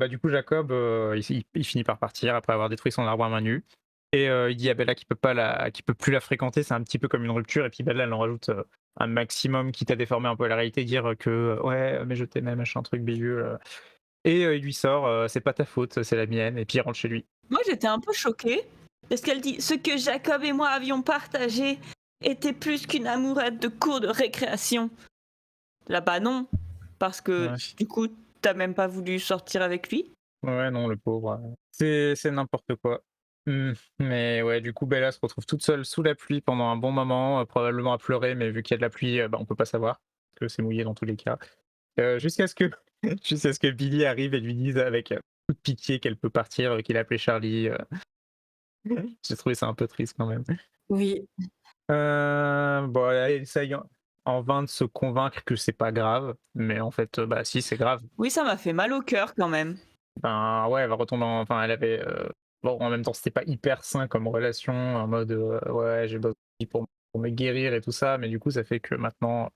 Du coup, Jacob, il finit par partir après avoir détruit son arbre à main nue. Et il dit à Bella qu'il peut plus la fréquenter, c'est un petit peu comme une rupture. Et puis Bella, elle en rajoute un maximum, quitte à déformer un peu la réalité, dire que ouais, mais je t'aimais, machin, truc bidule. Et il lui sort, c'est pas ta faute, c'est la mienne. Et puis il rentre chez lui. Moi, j'étais un peu choquée, parce qu'elle dit « Ce que Jacob et moi avions partagé était plus qu'une amourette de cours de récréation. » Là, bah non, parce que du coup, t'as même pas voulu sortir avec lui. Ouais, non, le pauvre. C'est n'importe quoi. Mais ouais, du coup, Bella se retrouve toute seule sous la pluie pendant un bon moment, probablement à pleurer, mais vu qu'il y a de la pluie, on peut pas savoir, parce que c'est mouillé dans tous les cas. Jusqu'à ce que Billy arrive et lui dise avec toute pitié qu'elle peut partir, qu'il a appelé Charlie. J'ai trouvé ça un peu triste quand même. Oui. Elle essaye en vain de se convaincre que c'est pas grave, mais en fait, si, c'est grave. Oui, ça m'a fait mal au cœur quand même. Ouais, elle va retomber enfin, elle avait... Bon, en même temps, c'était pas hyper sain comme relation, en mode, ouais, j'ai besoin de lui pour me guérir et tout ça, mais du coup, ça fait que maintenant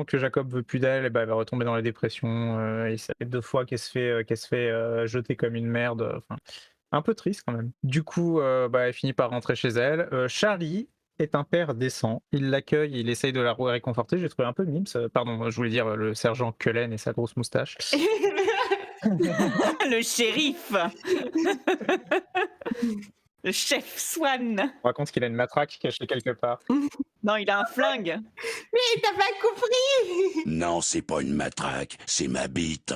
que Jacob veut plus d'elle, elle va retomber dans la dépression, et ça fait 2 fois qu'elle se fait jeter comme une merde, enfin, un peu triste quand même. Du coup, elle finit par rentrer chez elle. Charlie est un père décent, il l'accueille, il essaye de la réconforter, j'ai trouvé un peu mimes, pardon, je voulais dire le sergent Cullen et sa grosse moustache. Le shérif. Le chef Swan. On raconte qu'il a une matraque cachée quelque part. Non, il a un flingue. Mais t'as pas compris. Non, c'est pas une matraque, c'est ma bite.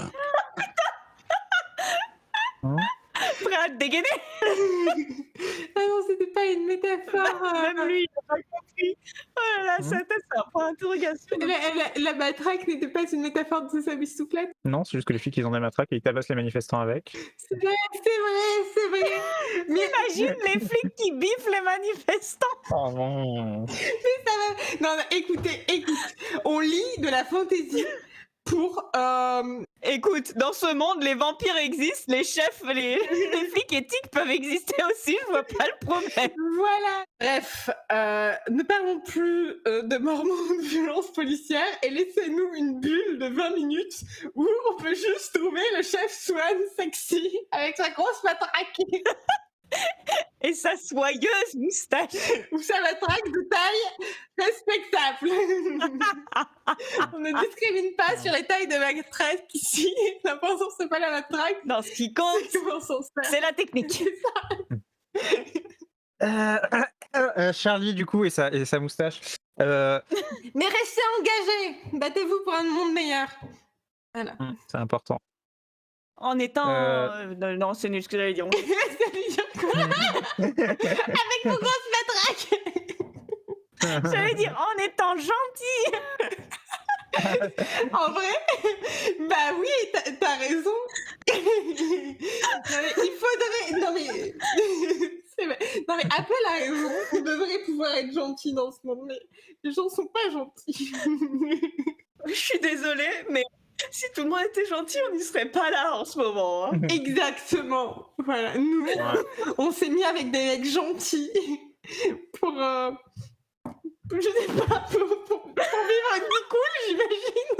Prêt à te dégainer. Ah non, c'était pas une métaphore. Même lui, il a pas compris. Oh là là, sa tête, c'est un point d'interrogation. La matraque n'était pas une métaphore de sa bicyclette. Non, c'est juste que les filles, ils ont des matraques et ils tabassent les manifestants avec. C'est vrai. Mais imagine les flics qui biffent les manifestants. Oh non. Non, écoute, on lit de la fantaisie pour... Écoute, dans ce monde, les vampires existent, les chefs, les flics éthiques peuvent exister aussi, je vois pas le problème. Voilà. Bref, ne parlons plus de mormons de violence policière et laissez-nous une bulle de 20 minutes où on peut juste trouver le chef Swan sexy avec sa grosse matraque. Et sa soyeuse moustache. Ou sa matraque de taille respectable. On ne discrimine pas sur les tailles de matraque ici. L'important, c'est pas la matraque. Non, ce qui compte, c'est la technique. Charlie, du coup, et sa moustache. Mais restez engagés. Battez-vous pour un monde meilleur. Voilà. C'est important. En étant... Non, c'est nul ce que j'allais dire. Ça veut dire quoi? Avec vos grosses matraques. J'allais dire en étant gentil. En vrai, bah oui, t'as raison. Il faudrait... Non mais... C'est vrai. Non mais Apple a raison. On devrait pouvoir être gentil dans ce monde, mais les gens sont pas gentils. Je suis désolée, mais si tout le monde était gentil, on n'y serait pas là en ce moment. Hein. Exactement. Voilà. Nous, on s'est mis avec des mecs gentils pour... je sais pas, pour vivre une vie cool, j'imagine.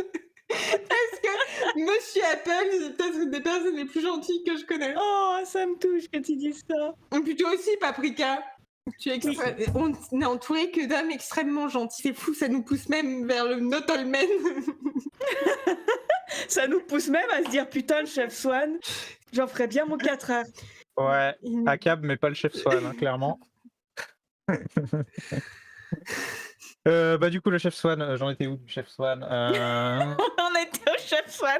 Parce que Monsieur Apple, c'est peut-être une des personnes les plus gentilles que je connais. Oh, ça me touche que tu dises ça. Ou plutôt aussi Paprika. On n'est entouré que d'hommes extrêmement gentils. C'est fou, ça nous pousse même vers le not all men. Ça nous pousse même à se dire putain, le chef Swan, j'en ferais bien mon 4 heures. Ouais, Akab, mais pas le chef Swan, hein, clairement. Bah du coup, le chef Swan, j'en étais où du chef Swan On était au chef Swan.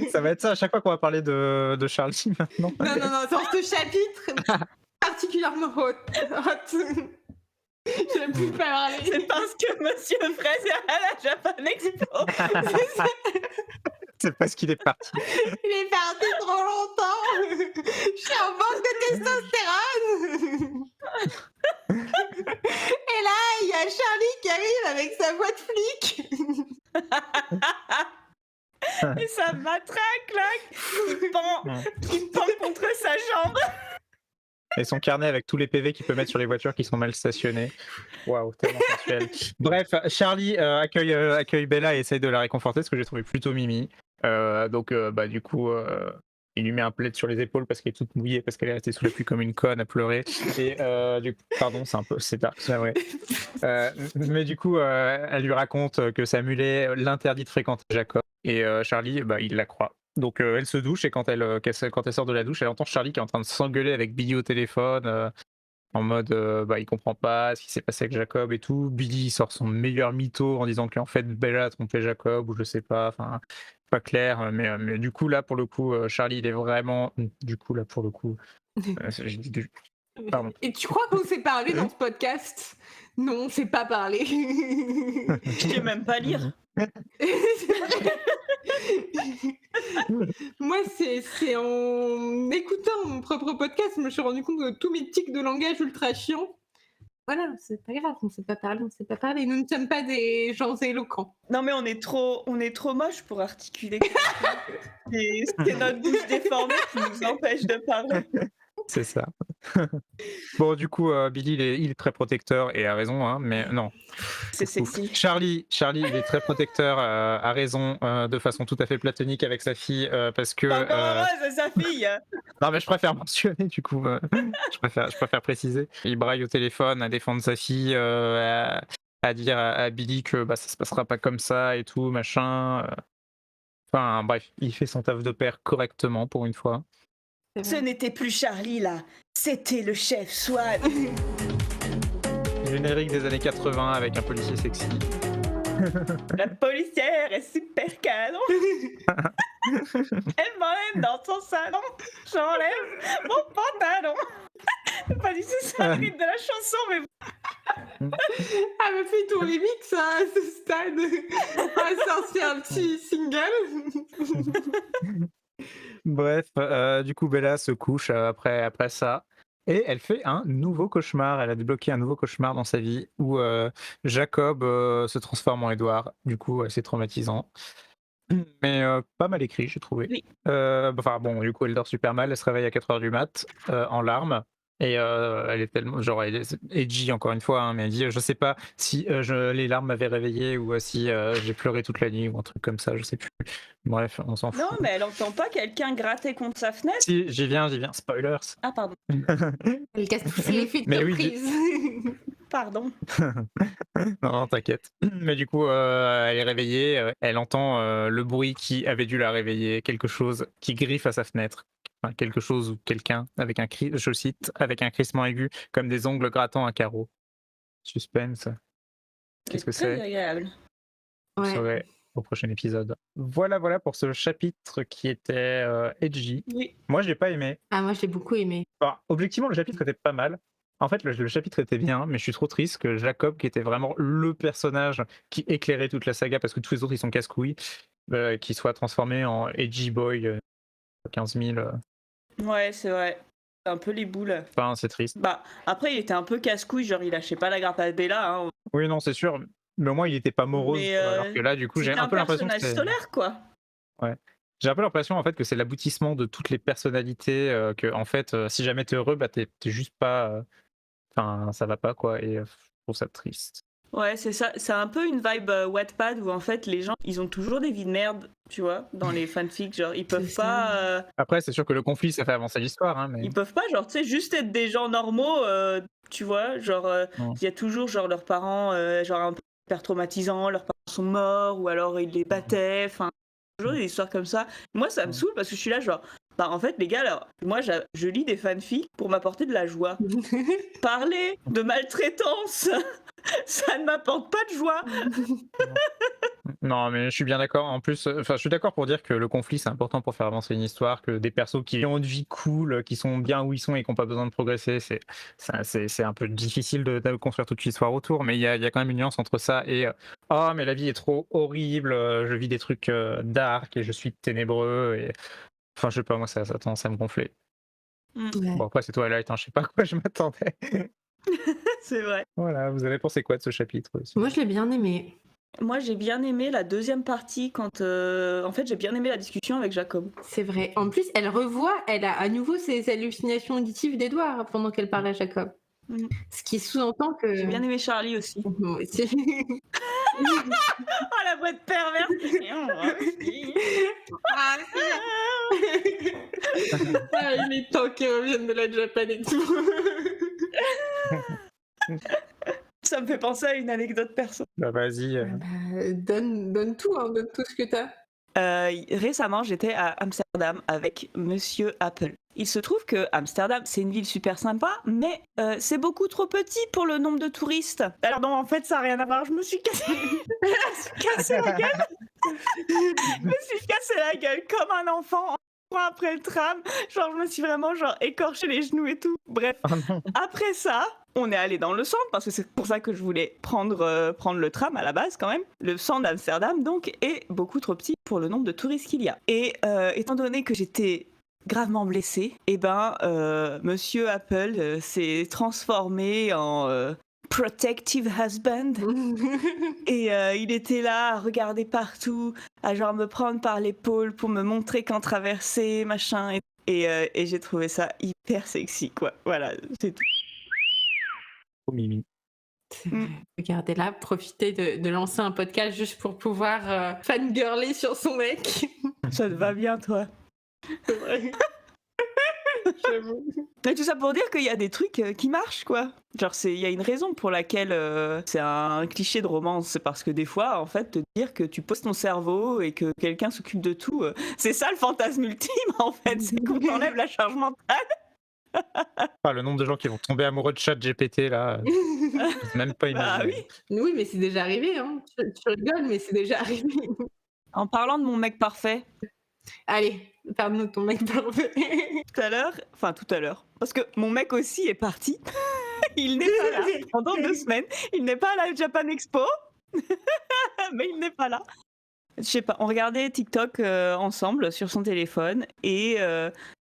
Ça va être ça à chaque fois qu'on va parler de Charlie maintenant. Non, dans ce chapitre particulièrement hot. Je n'aime plus parler. C'est parce que Monsieur Fraser à la Japan Expo. C'est parce qu'il est parti. Il est parti trop longtemps. Je suis en manque de testostérone. Et là, il y a Charlie qui arrive avec sa voix de flic. Et ça matraque là, qui pend contre sa jambe. Et son carnet avec tous les PV qu'il peut mettre sur les voitures qui sont mal stationnées. Waouh, tellement sensuel. Bref, Charlie accueille Bella et essaye de la réconforter, ce que j'ai trouvé plutôt mimi. Donc, bah, du coup, il lui met un plaid sur les épaules parce qu'elle est toute mouillée, parce qu'elle est restée sous la pluie comme une conne à pleurer. Et du coup, pardon, c'est dark, c'est vrai. Mais du coup, elle lui raconte que sa mulet l'interdit de fréquenter Jacob. Et Charlie, bah, il la croit. Donc elle se douche et quand elle sort de la douche, elle entend Charlie qui est en train de s'engueuler avec Billy au téléphone, en mode bah, il comprend pas ce qui s'est passé avec Jacob et tout. Billy sort son meilleur mytho en disant qu'en fait Bella a trompé Jacob ou je sais pas, enfin pas clair, mais du coup là pour le coup Charlie il est vraiment pardon. Et tu crois qu'on s'est parlé dans ce podcast? Non, on s'est pas parlé. Je sais même pas lire. Moi, c'est en écoutant mon propre podcast, je me suis rendu compte de tous mes tics de langage ultra chiants. Voilà, c'est pas grave, on s'est pas parlé. Nous ne sommes pas des gens éloquents. Non mais on est trop moche pour articuler. C'est notre bouche déformée qui nous empêche de parler. C'est ça. Bon, du coup, Billy, il est très protecteur et a raison, hein, mais non. C'est sexy. Charlie, il est très protecteur, a raison, de façon tout à fait platonique avec sa fille, parce que. Pas encore heureuse, sa fille. Non, mais je préfère mentionner, du coup, je préfère préciser. Il braille au téléphone à défendre sa fille, à dire à Billy que bah, ça se passera pas comme ça et tout, machin. Enfin, bref, il fait son taf de père correctement pour une fois. Ce n'était plus Charlie là, c'était le chef Swan. Générique des années 80 avec un policier sexy. La policière est super canon. Elle m'emmène dans son salon, j'enlève mon pantalon. C'est pas du tout ça le rythme de la chanson, mais Elle me fait ton remix à ce stade. On va sortir un petit single. Bref, du coup, Bella se couche après ça. Et elle fait un nouveau cauchemar. Elle a débloqué un nouveau cauchemar dans sa vie où Jacob se transforme en Edward. Du coup, c'est traumatisant. Mais pas mal écrit, j'ai trouvé. Oui. Enfin bon, du coup, elle dort super mal. Elle se réveille à 4h du mat, en larmes. Et elle est tellement, genre, elle est edgy encore une fois, hein, mais elle dit, je sais pas si les larmes m'avaient réveillé ou si j'ai pleuré toute la nuit ou un truc comme ça, je sais plus. Bref, on s'en fout. non, mais elle entend pas quelqu'un gratter contre sa fenêtre. Si, j'y viens, spoilers. Ah pardon. Elle casse tous les effets de Mais oui, surprise. Pardon. Non, t'inquiète. Mais du coup, elle est réveillée, elle entend le bruit qui avait dû la réveiller, quelque chose qui griffe à sa fenêtre. Enfin, quelque chose ou quelqu'un avec un cri, je cite, avec un crissement aigu, comme des ongles grattant un carreau. Suspense. Qu'est-ce que Très c'est? agréable. Vous Ouais. saurez au prochain épisode. Voilà pour ce chapitre qui était edgy. Oui. Moi, je l'ai pas aimé. Ah, moi, je l'ai beaucoup aimé. Alors, objectivement, le chapitre était pas mal. En fait, le chapitre était bien, mais je suis trop triste que Jacob, qui était vraiment le personnage qui éclairait toute la saga, parce que tous les autres, ils sont casse-couilles, qui soit transformé en edgy boy 15 000. Ouais, c'est vrai. C'est un peu les boules. Enfin, c'est triste. Bah, après, il était un peu casse-couille, genre il lâchait pas la grappe à Bella. Hein. Oui, non, c'est sûr. Mais au moins, il était pas morose. Mais, quoi, alors que là, du coup, j'ai C'était un peu l'impression que personnage c'est... solaire, quoi. J'ai un peu l'impression en fait que c'est l'aboutissement de toutes les personnalités, que en fait, si jamais t'es heureux, bah t'es juste pas... Enfin, ça va pas, quoi, et je trouve ça triste. Ouais, c'est ça. C'est un peu une vibe Wattpad où en fait les gens, ils ont toujours des vies de merde, tu vois, dans les fanfics. Genre, ils peuvent C'est ça. pas. Après, c'est sûr que le conflit, ça fait avancer l'histoire, hein, mais. Ils peuvent pas, genre, tu sais, juste être des gens normaux, tu vois. Genre, Non. il y a toujours, genre, leurs parents, genre, un peu hyper traumatisants, leurs parents sont morts, ou alors ils les battaient. Enfin, toujours des histoires comme ça. Moi, ça me saoule parce que je suis là, genre. Bah, en fait, les gars, alors, moi, je lis des fanfics pour m'apporter de la joie. Parler de maltraitance, ça ne m'apporte pas de joie. Non, mais je suis bien d'accord. En plus, je suis d'accord pour dire que le conflit, c'est important pour faire avancer une histoire, que des persos qui ont une vie cool, qui sont bien où ils sont et qui n'ont pas besoin de progresser, c'est un peu difficile de construire toute l'histoire autour. Mais il y a quand même une nuance entre ça et oh, mais la vie est trop horrible, je vis des trucs dark et je suis ténébreux. Et... Enfin, je sais pas, moi, ça a tendance à me gonfler. Ouais. Bon, après, c'est Twilight, hein, je sais pas à quoi je m'attendais. C'est vrai. Voilà, vous avez pensé quoi de ce chapitre aussi? Moi, je l'ai bien aimé. Moi, j'ai bien aimé la deuxième partie quand. En fait, j'ai bien aimé la discussion avec Jacob. C'est vrai. En plus, elle a à nouveau ses hallucinations auditives d'Edouard pendant qu'elle parle à Jacob. Mm. Ce qui sous-entend que. J'ai bien aimé Charlie aussi. Moi aussi. Oh, la voix de pervers. Ah, il est temps qu'ils reviennent de la Japan et tout. Ça me fait penser à une anecdote perso. Bah, vas-y. Donne tout, hein, donne tout ce que t'as. Récemment, j'étais à Amsterdam avec Monsieur Apple. Il se trouve que Amsterdam, c'est une ville super sympa, mais c'est beaucoup trop petit pour le nombre de touristes. Alors non, en fait, ça n'a rien à voir. Je me suis cassé la gueule. Je me suis cassé la gueule comme un enfant en courant après le tram. Genre, je me suis vraiment écorché les genoux et tout. Bref, Oh non. après ça, on est allé dans le centre parce que c'est pour ça que je voulais prendre le tram à la base quand même. Le centre d'Amsterdam donc est beaucoup trop petit pour le nombre de touristes qu'il y a. Et étant donné que j'étais gravement blessée, Monsieur Apple s'est transformé en protective husband et il était là à regarder partout, à me prendre par l'épaule pour me montrer quand traverser, machin. Et j'ai trouvé ça hyper sexy, quoi. Voilà, c'est tout. Oh, Mimi. Regardez-là, profitez de lancer un podcast juste pour pouvoir fangirler sur son mec. Ça te va bien, toi. C'est vrai. J'avoue. Et tout ça pour dire qu'il y a des trucs qui marchent, quoi. Genre, il y a une raison pour laquelle c'est un cliché de romance. C'est parce que des fois, en fait, te dire que tu poses ton cerveau et que quelqu'un s'occupe de tout, c'est ça le fantasme ultime, en fait. C'est qu'on t'enlève la charge mentale. Ah, le nombre de gens qui vont tomber amoureux de ChatGPT, là, c'est même pas Bah imaginer. oui. Oui, mais c'est déjà arrivé. Hein. Tu rigoles, mais c'est déjà arrivé. En parlant de mon mec parfait, Allez, parle-nous de ton mec parfait. tout à l'heure, parce que mon mec aussi est parti. Il n'est pas là pendant 2 semaines. Il n'est pas à la Japan Expo, mais il n'est pas là. Je sais pas, on regardait TikTok ensemble sur son téléphone et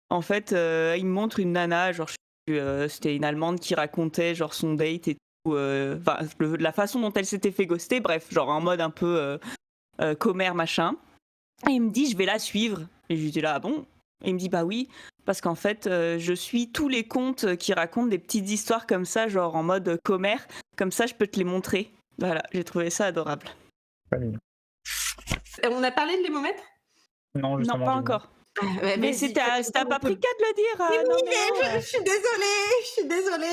en fait, il me montre une nana, genre c'était une Allemande qui racontait genre son date et tout, la façon dont elle s'était fait ghoster, bref, genre en mode un peu commère machin. Et il me dit je vais la suivre. Et je lui dis là ah bon. Et il me dit bah oui parce qu'en fait je suis tous les comptes qui racontent des petites histoires comme ça, genre en mode commère, comme ça je peux te les montrer. Voilà, j'ai trouvé ça adorable. Pas mignon. On a parlé de l'émomètre? Non, justement. Non, pas encore. Ouais, Mais c'était à Paprika de le dire. Mais non, oui, mais mais je suis désolée.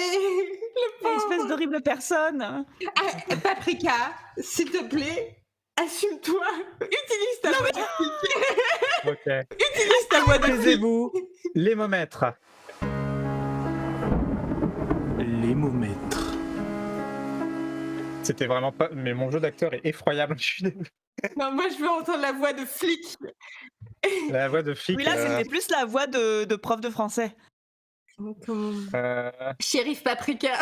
Le pauvre. espèce d'horrible personne. Ah, Paprika, s'il te plaît, assume-toi. Utilise ta voix de flic. Ok. Utilise ta voix de flic. Taisez-vous, l'émomètre. L'émomètre. C'était vraiment pas. Mais mon jeu d'acteur est effroyable. Je suis désolé. Non, moi, je veux entendre la voix de flic. La voix de flic. Oui, là, c'était plus la voix de prof de français. Shérif Paprika.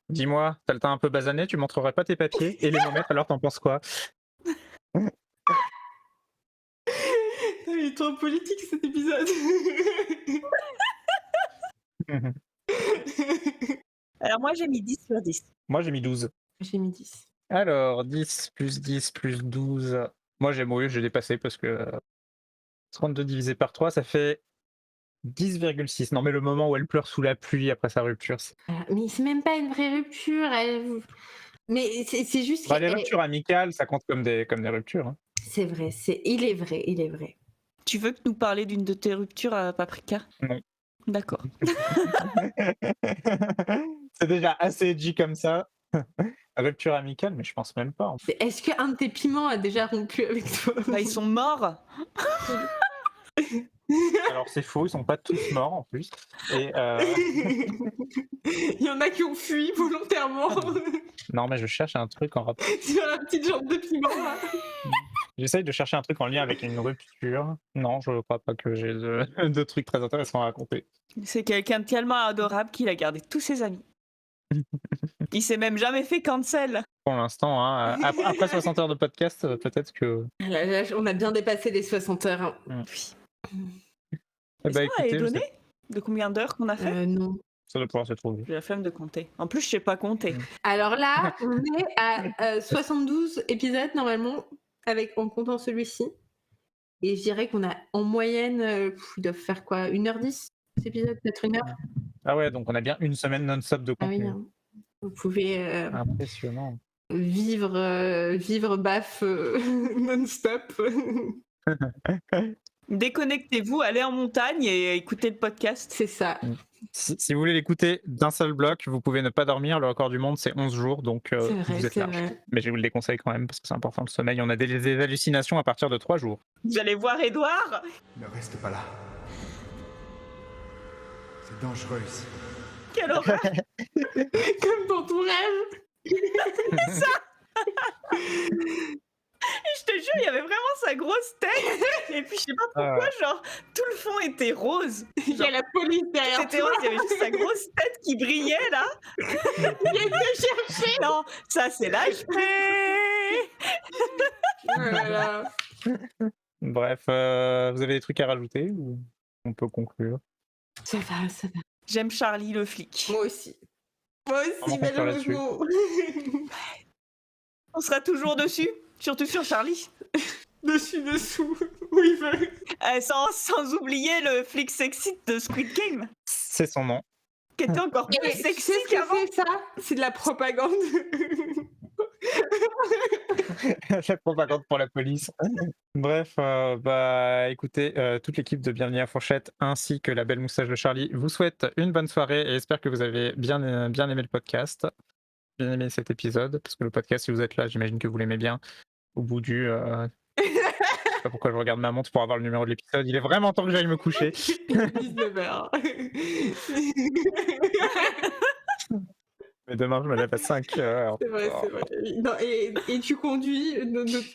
Dis-moi, t'as le temps un peu basané, tu montrerais pas tes papiers et l'émomètre, alors t'en penses quoi? Il est trop politique cet épisode. Alors moi, j'ai mis 10 sur 10. Moi j'ai mis 12. J'ai mis 10. Alors, 10 plus 10 plus 12. Moi j'ai dépassé parce que 32 divisé par 3, ça fait 10,6. Non mais le moment où elle pleure sous la pluie après sa rupture. Mais c'est même pas une vraie rupture. Mais c'est juste Bah, les ruptures amicales, ça compte comme des ruptures. Hein. C'est vrai, il est vrai. Tu veux que nous parler d'une de tes ruptures à Paprika? Non. D'accord. C'est déjà assez edgy comme ça. Rupture amicale, mais je pense même pas. En fait. Mais est-ce qu'un de tes piments a déjà rompu avec toi? Bah, ils sont morts. Alors c'est faux, ils sont pas tous morts en plus. Et Il y en a qui ont fui volontairement non, mais je cherche un truc en rapport. sur la petite jambe de piment. Là. J'essaye de chercher un truc en lien avec une rupture. Non, je crois pas que j'ai de trucs très intéressants à raconter. C'est quelqu'un de tellement adorable qu'il a gardé tous ses amis. Il s'est même jamais fait cancel. Pour l'instant, hein, après 60 heures de podcast, peut-être que... Là, on a bien dépassé les 60 heures. Hein. Oui. Eh bah, Est-ce qu'on avait écoutez, donné de combien d'heures qu'on a fait? Non. ça doit pouvoir se trouver. J'ai la flemme de compter. En plus, je sais pas compter. Alors là, on est à 72 épisodes normalement, en comptant celui-ci. Et je dirais qu'on a en moyenne, ils doivent faire quoi, 1h10 cet épisode, peut-être 1 heure. Ah ouais, donc on a bien une semaine non-stop de Ah contenu. oui, hein. Vous pouvez Impressionnant. vivre baf non-stop. Déconnectez-vous, allez en montagne et écoutez le podcast. C'est ça. Si vous voulez l'écouter d'un seul bloc, vous pouvez ne pas dormir. Le record du monde, c'est 11 jours, donc C'est vrai, vous êtes c'est large. vrai. Mais je vous le déconseille quand même, parce que c'est important le sommeil. On a des hallucinations à partir de 3 jours. Vous allez voir Edouard. Ne reste pas là. C'est dangereux ici. Quelle horreur. Comme dans ton rêve. Je te jure, il y avait vraiment sa grosse tête. Et puis, je sais pas pourquoi, genre, tout le fond était rose. Il y a la police derrière C'était toi. rose, il y avait juste sa grosse tête qui brillait, là. Il était cherché. Non, ça, c'est l'HP. Voilà. Bref, vous avez des trucs à rajouter ou on peut conclure? Ça va. J'aime Charlie, le flic. Moi aussi, Comment conclure là-dessus? malheureusement. On sera toujours dessus, surtout sur Charlie. Dessous, où il veut. Sans oublier le flic sexy de Squid Game, C'est son nom. qui était encore plus Et tu sexy sais ce que qu'avant. c'est ça? C'est de la propagande. La propagande pour la police. Bref, bah écoutez, toute l'équipe de Bienvenue à Fourchette ainsi que la belle moustache de Charlie vous souhaite une bonne soirée et espère que vous avez bien aimé le podcast, bien aimé cet épisode, parce que le podcast, si vous êtes là, j'imagine que vous l'aimez bien. Au bout du... je sais pas pourquoi je regarde ma montre pour avoir le numéro de l'épisode. Il est vraiment temps que j'aille me coucher. 19h. Mais demain, je me lève à 5 heures. C'est vrai. Non, et tu conduis,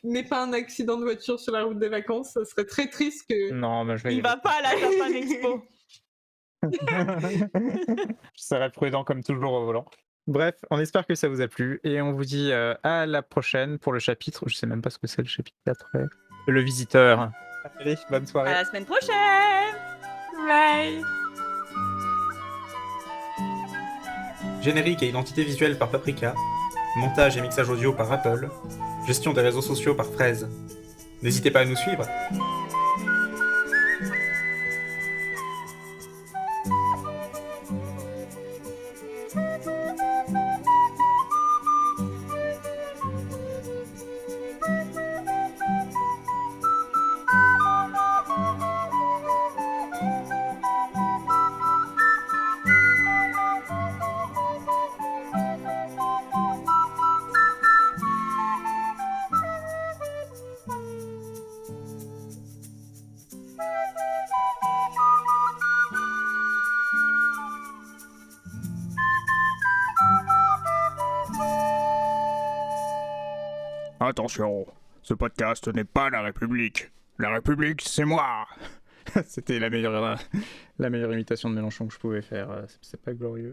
n'aie pas un accident de voiture sur la route des vacances, ça serait très triste que... Non, mais je vais y Il va pas à la Japan Expo. Je serai prudent comme toujours au volant. Bref, on espère que ça vous a plu et on vous dit à la prochaine pour le chapitre. Je sais même pas ce que c'est le chapitre d'après. Le visiteur. Allez, bonne soirée. À la semaine prochaine. Bye. Générique et identité visuelle par Paprika. Montage et mixage audio par Apple. Gestion des réseaux sociaux par Fraise. N'hésitez pas à nous suivre. Attention, ce podcast n'est pas la République. La République, c'est moi. C'était la meilleure imitation de Mélenchon que je pouvais faire. C'est pas glorieux.